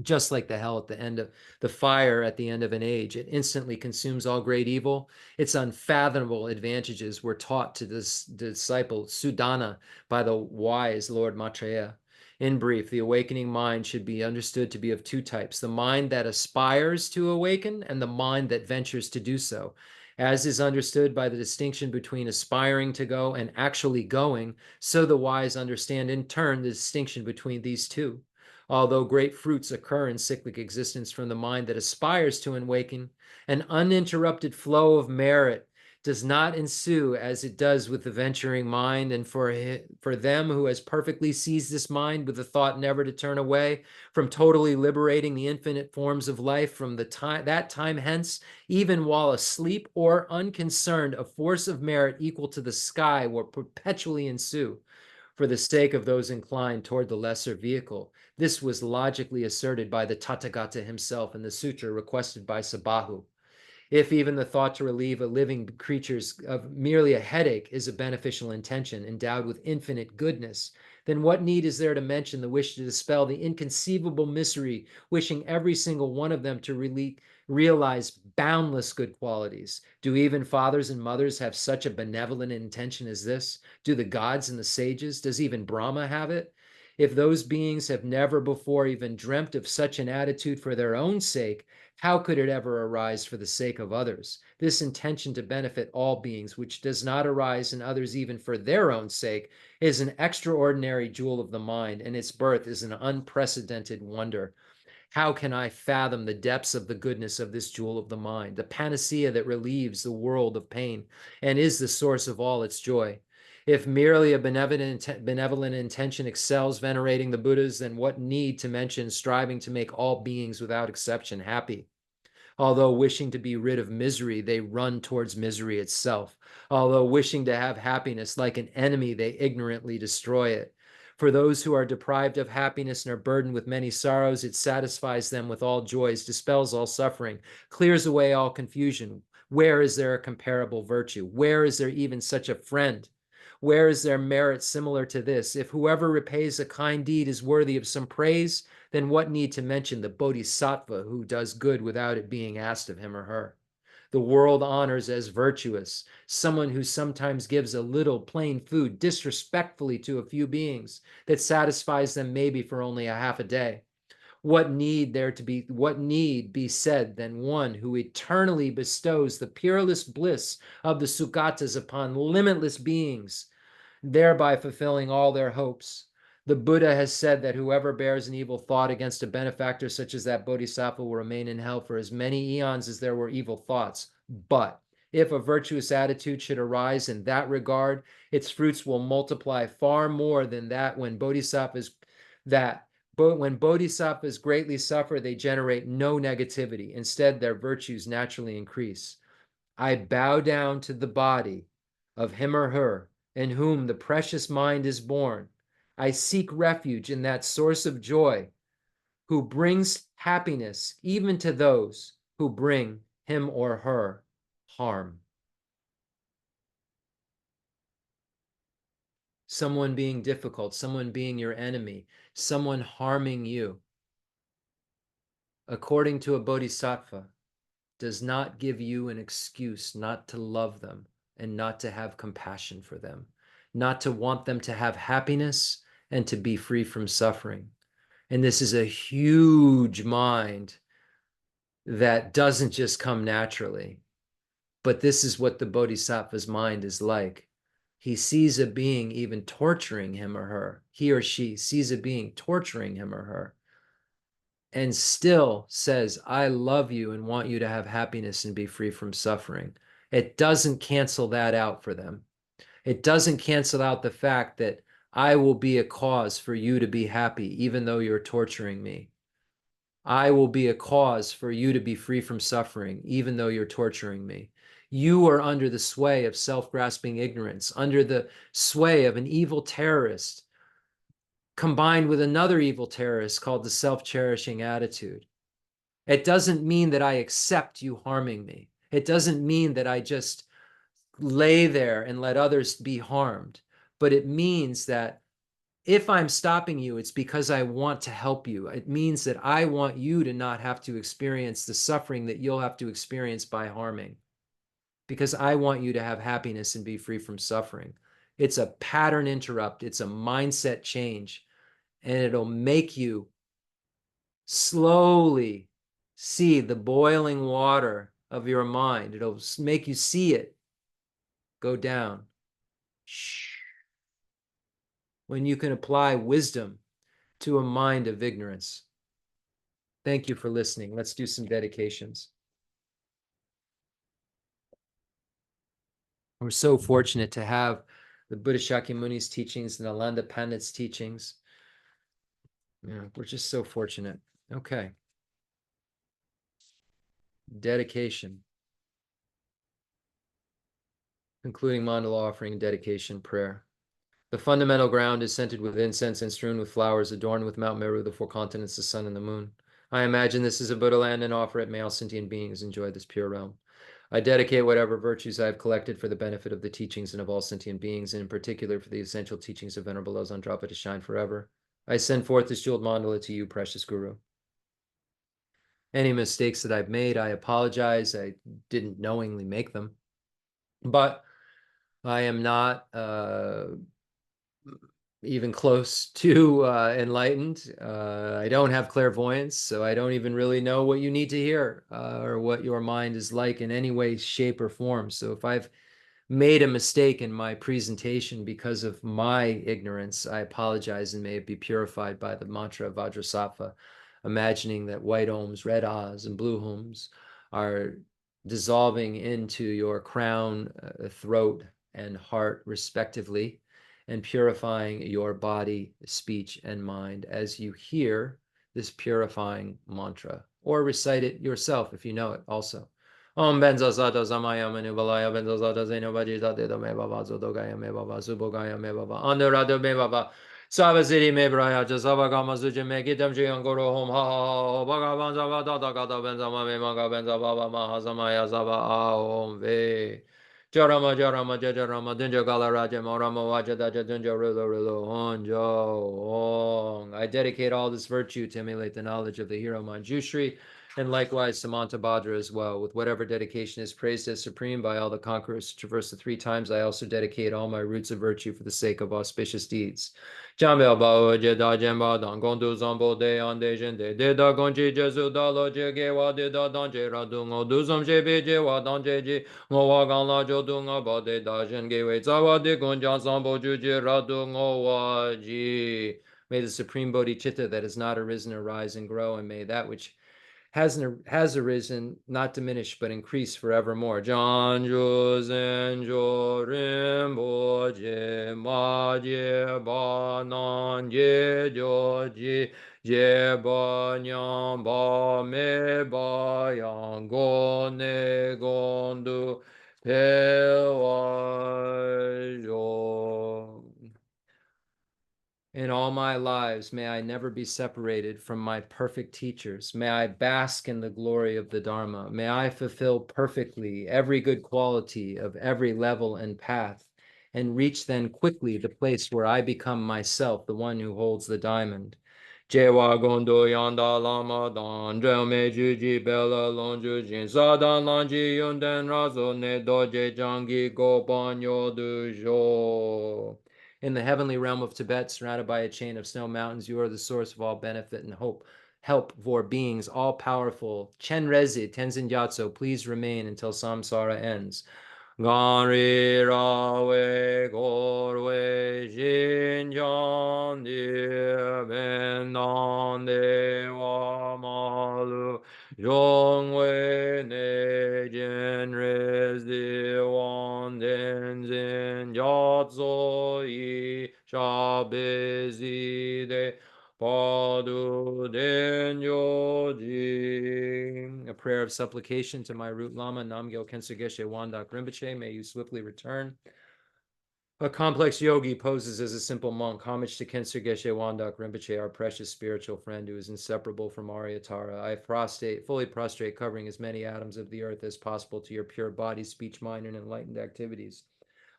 Just like the hell at the end of the fire at the end of an age, it instantly consumes all great evil. Its unfathomable advantages were taught to this disciple Sudana by the wise Lord Maitreya. In brief, the awakening mind should be understood to be of 2 types: the mind that aspires to awaken and the mind that ventures to do so. As is understood by the distinction between aspiring to go and actually going, so the wise understand in turn the distinction between these 2. Although great fruits occur in cyclic existence from the mind that aspires to awaken, an uninterrupted flow of merit does not ensue as it does with the venturing mind, and for them who has perfectly seized this mind with the thought never to turn away from totally liberating the infinite forms of life from that time hence, even while asleep or unconcerned, a force of merit equal to the sky will perpetually ensue for the sake of those inclined toward the lesser vehicle. This was logically asserted by the Tathagata himself in the sutra requested by Sabahu. If even the thought to relieve a living creatures of merely a headache is a beneficial intention endowed with infinite goodness, then what need is there to mention the wish to dispel the inconceivable misery, wishing every single one of them to realize boundless good qualities? Do even fathers and mothers have such a benevolent intention as this? Do the gods and the sages? Does even Brahma have it? If those beings have never before even dreamt of such an attitude for their own sake, how could it ever arise for the sake of others? This intention to benefit all beings, which does not arise in others even for their own sake, is an extraordinary jewel of the mind, and its birth is an unprecedented wonder. How can I fathom the depths of the goodness of this jewel of the mind, the panacea that relieves the world of pain and is the source of all its joy? If merely a benevolent intention excels venerating the Buddhas, then what need to mention striving to make all beings without exception happy? Although wishing to be rid of misery, they run towards misery itself. Although wishing to have happiness like an enemy, they ignorantly destroy it. For those who are deprived of happiness and are burdened with many sorrows, it satisfies them with all joys, dispels all suffering, clears away all confusion. Where is there a comparable virtue? Where is there even such a friend? Where is there merit similar to this? If whoever repays a kind deed is worthy of some praise, then what need to mention the Bodhisattva who does good without it being asked of him or her? The world honors as virtuous someone who sometimes gives a little plain food disrespectfully to a few beings that satisfies them maybe for only a half a day. What need be said than one who eternally bestows the peerless bliss of the Sugatas upon limitless beings, thereby fulfilling all their hopes? The Buddha has said that whoever bears an evil thought against a benefactor such as that Bodhisattva will remain in hell for as many eons as there were evil thoughts. But if a virtuous attitude should arise in that regard, its fruits will multiply far more than that when bodhisattvas greatly suffer, they generate no negativity. Instead, their virtues naturally increase. I bow down to the body of him or her in whom the precious mind is born. I seek refuge in that source of joy who brings happiness even to those who bring him or her harm. Someone being difficult, someone being your enemy, someone harming you, according to a bodhisattva, does not give you an excuse not to love them and not to have compassion for them, not to want them to have happiness and to be free from suffering. And this is a huge mind that doesn't just come naturally, but this is what the bodhisattva's mind is like. He sees a being even torturing him or her. He or she sees a being torturing him or her and still says, I love you and want you to have happiness and be free from suffering. It doesn't cancel that out for them. It doesn't cancel out the fact that I will be a cause for you to be happy, even though you're torturing me. I will be a cause for you to be free from suffering, even though you're torturing me. You are under the sway of self-grasping ignorance, under the sway of an evil terrorist, combined with another evil terrorist called the self-cherishing attitude. It doesn't mean that I accept you harming me. It doesn't mean that I just lay there and let others be harmed. But it means that if I'm stopping you, it's because I want to help you. It means that I want you to not have to experience the suffering that you'll have to experience by harming, because I want you to have happiness and be free from suffering. It's a pattern interrupt. It's a mindset change, and it'll make you slowly see the boiling water of your mind. It'll make you see it go down. When you can apply wisdom to a mind of ignorance. Thank you for listening. Let's do some dedications. We're so fortunate to have the Buddha Shakyamuni's teachings, the Nalanda Pandit's teachings. Yeah, we're just so fortunate. Okay. Dedication. Concluding mandala offering and dedication prayer. The fundamental ground is scented with incense and strewn with flowers, adorned with Mount Meru, the four continents, the sun, and the moon. I imagine this is a Buddha land and offer it. May all sentient beings enjoy this pure realm. I dedicate whatever virtues I have collected for the benefit of the teachings and of all sentient beings, and in particular for the essential teachings of Venerable Losang Drapa to shine forever. I send forth this jeweled mandala to you, precious Guru. Any mistakes that I've made, I apologize. I didn't knowingly make them. But I am not even close to enlightened. I don't have clairvoyance, so I don't even really know what you need to hear or what your mind is like in any way, shape, or form. So if I've made a mistake in my presentation because of my ignorance, I apologize, and may it be purified by the mantra of Vajrasattva, imagining that white ohms, red ahs, and blue hums are dissolving into your crown, throat, and heart, respectively, and purifying your body, speech, and mind as you hear this purifying mantra, or recite it yourself if you know it also. Om benzo sato samaya manubalaya benzo sato zeno vajita dedo me baba zodogaya me baba subogaya me baba anurado me baba Savasiti me braya jasava gama suja me kitam chiyangoro hom ha ha ha bhagavan zava tata kata benzama me maga benza baba mahasamaya zava ahom ve Jarama Jarama Jajarama Dunja Gala Raja Morama Vaja Daja Dunja Rilo Rilo Honjo Ong. I dedicate all this virtue to emulate the knowledge of the hero Manjushri, and likewise Samantabhadra as well. With whatever dedication is praised as supreme by all the conquerors to traverse the 3 times, I also dedicate all my roots of virtue for the sake of auspicious deeds. Jambel Bao Jeda Jemba Dan Gondu Zambo De Ande Jende De Da Gonji Jesu Da Lo Jege Wa De Da Danje Radungo Duzam Jebe Je Wa Danje Ji Ngowa Ganla Jodunga Ba De Da Jenge We Zawa De Gonjan Zambo Juji Radungo Wa Ji. May the supreme Bodhicitta that has not arisen arise and grow, and may that which has arisen, not diminish, but increase forevermore. Janju Zenjo Rinpoche Ma Je Ba Nan Je Jo Ji Je Ba Nyam Ba Me Ba Yang Go Ne Gondu Pe Wa Jo. In all my lives, may I never be separated from my perfect teachers. May I bask in the glory of the Dharma. May I fulfill perfectly every good quality of every level and path, and reach then quickly the place where I become myself, the one who holds the diamond. Jewa gondo yanda lama dan me juji bella lonju jin sadan lanji yunden razo ne doje jangi go banyo du jo. In the heavenly realm of Tibet, surrounded by a chain of snow mountains, you are the source of all benefit and hope. Help for beings all powerful. Chenrezi Tenzin Gyatso, please remain until samsara ends. Gari rawe gorwe jinjan ben nan dewa malu Zhongwei ne jenrez diwan denzin yatso yi shabezi de Padu denyo ji. A prayer of supplication to my root Lama, Namgyal Khensur Geshe Wangdak Rinpoche. May you swiftly return. A complex yogi poses as a simple monk. Homage to Khensur Geshe Wangdak Rinpoche, our precious spiritual friend who is inseparable from Aryatara. I fully prostrate, covering as many atoms of the earth as possible to your pure body, speech, mind, and enlightened activities.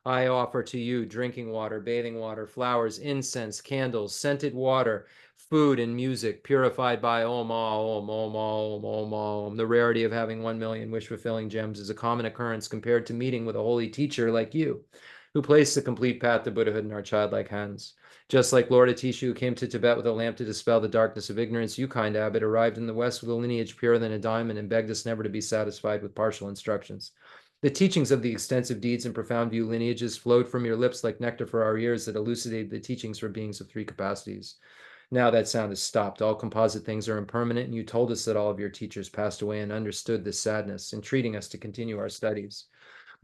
I offer to you drinking water, bathing water, flowers, incense, candles, scented water, food, and music purified by Om, Om, Om, Om, Om, Om. The rarity of having 1 million wish-fulfilling gems is a common occurrence compared to meeting with a holy teacher like you, who placed the complete path to Buddhahood in our childlike hands. Just like Lord Atisha, who came to Tibet with a lamp to dispel the darkness of ignorance, you, kind abbot, arrived in the West with a lineage purer than a diamond and begged us never to be satisfied with partial instructions. The teachings of the extensive deeds and profound view lineages flowed from your lips like nectar for our ears that elucidated the teachings for beings of 3 capacities. Now that sound has stopped. All composite things are impermanent, and you told us that all of your teachers passed away and understood this sadness, entreating us to continue our studies.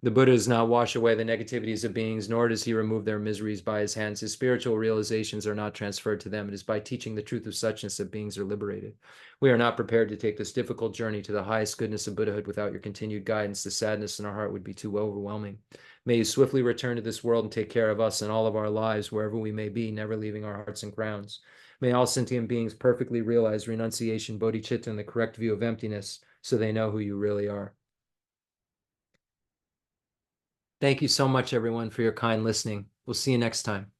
The Buddha does not wash away the negativities of beings, nor does he remove their miseries by his hands. His spiritual realizations are not transferred to them. It is by teaching the truth of suchness that beings are liberated. We are not prepared to take this difficult journey to the highest goodness of Buddhahood without your continued guidance. The sadness in our heart would be too overwhelming. May you swiftly return to this world and take care of us and all of our lives, wherever we may be, never leaving our hearts and crowns. May all sentient beings perfectly realize renunciation, bodhicitta, and the correct view of emptiness, so they know who you really are. Thank you so much, everyone, for your kind listening. We'll see you next time.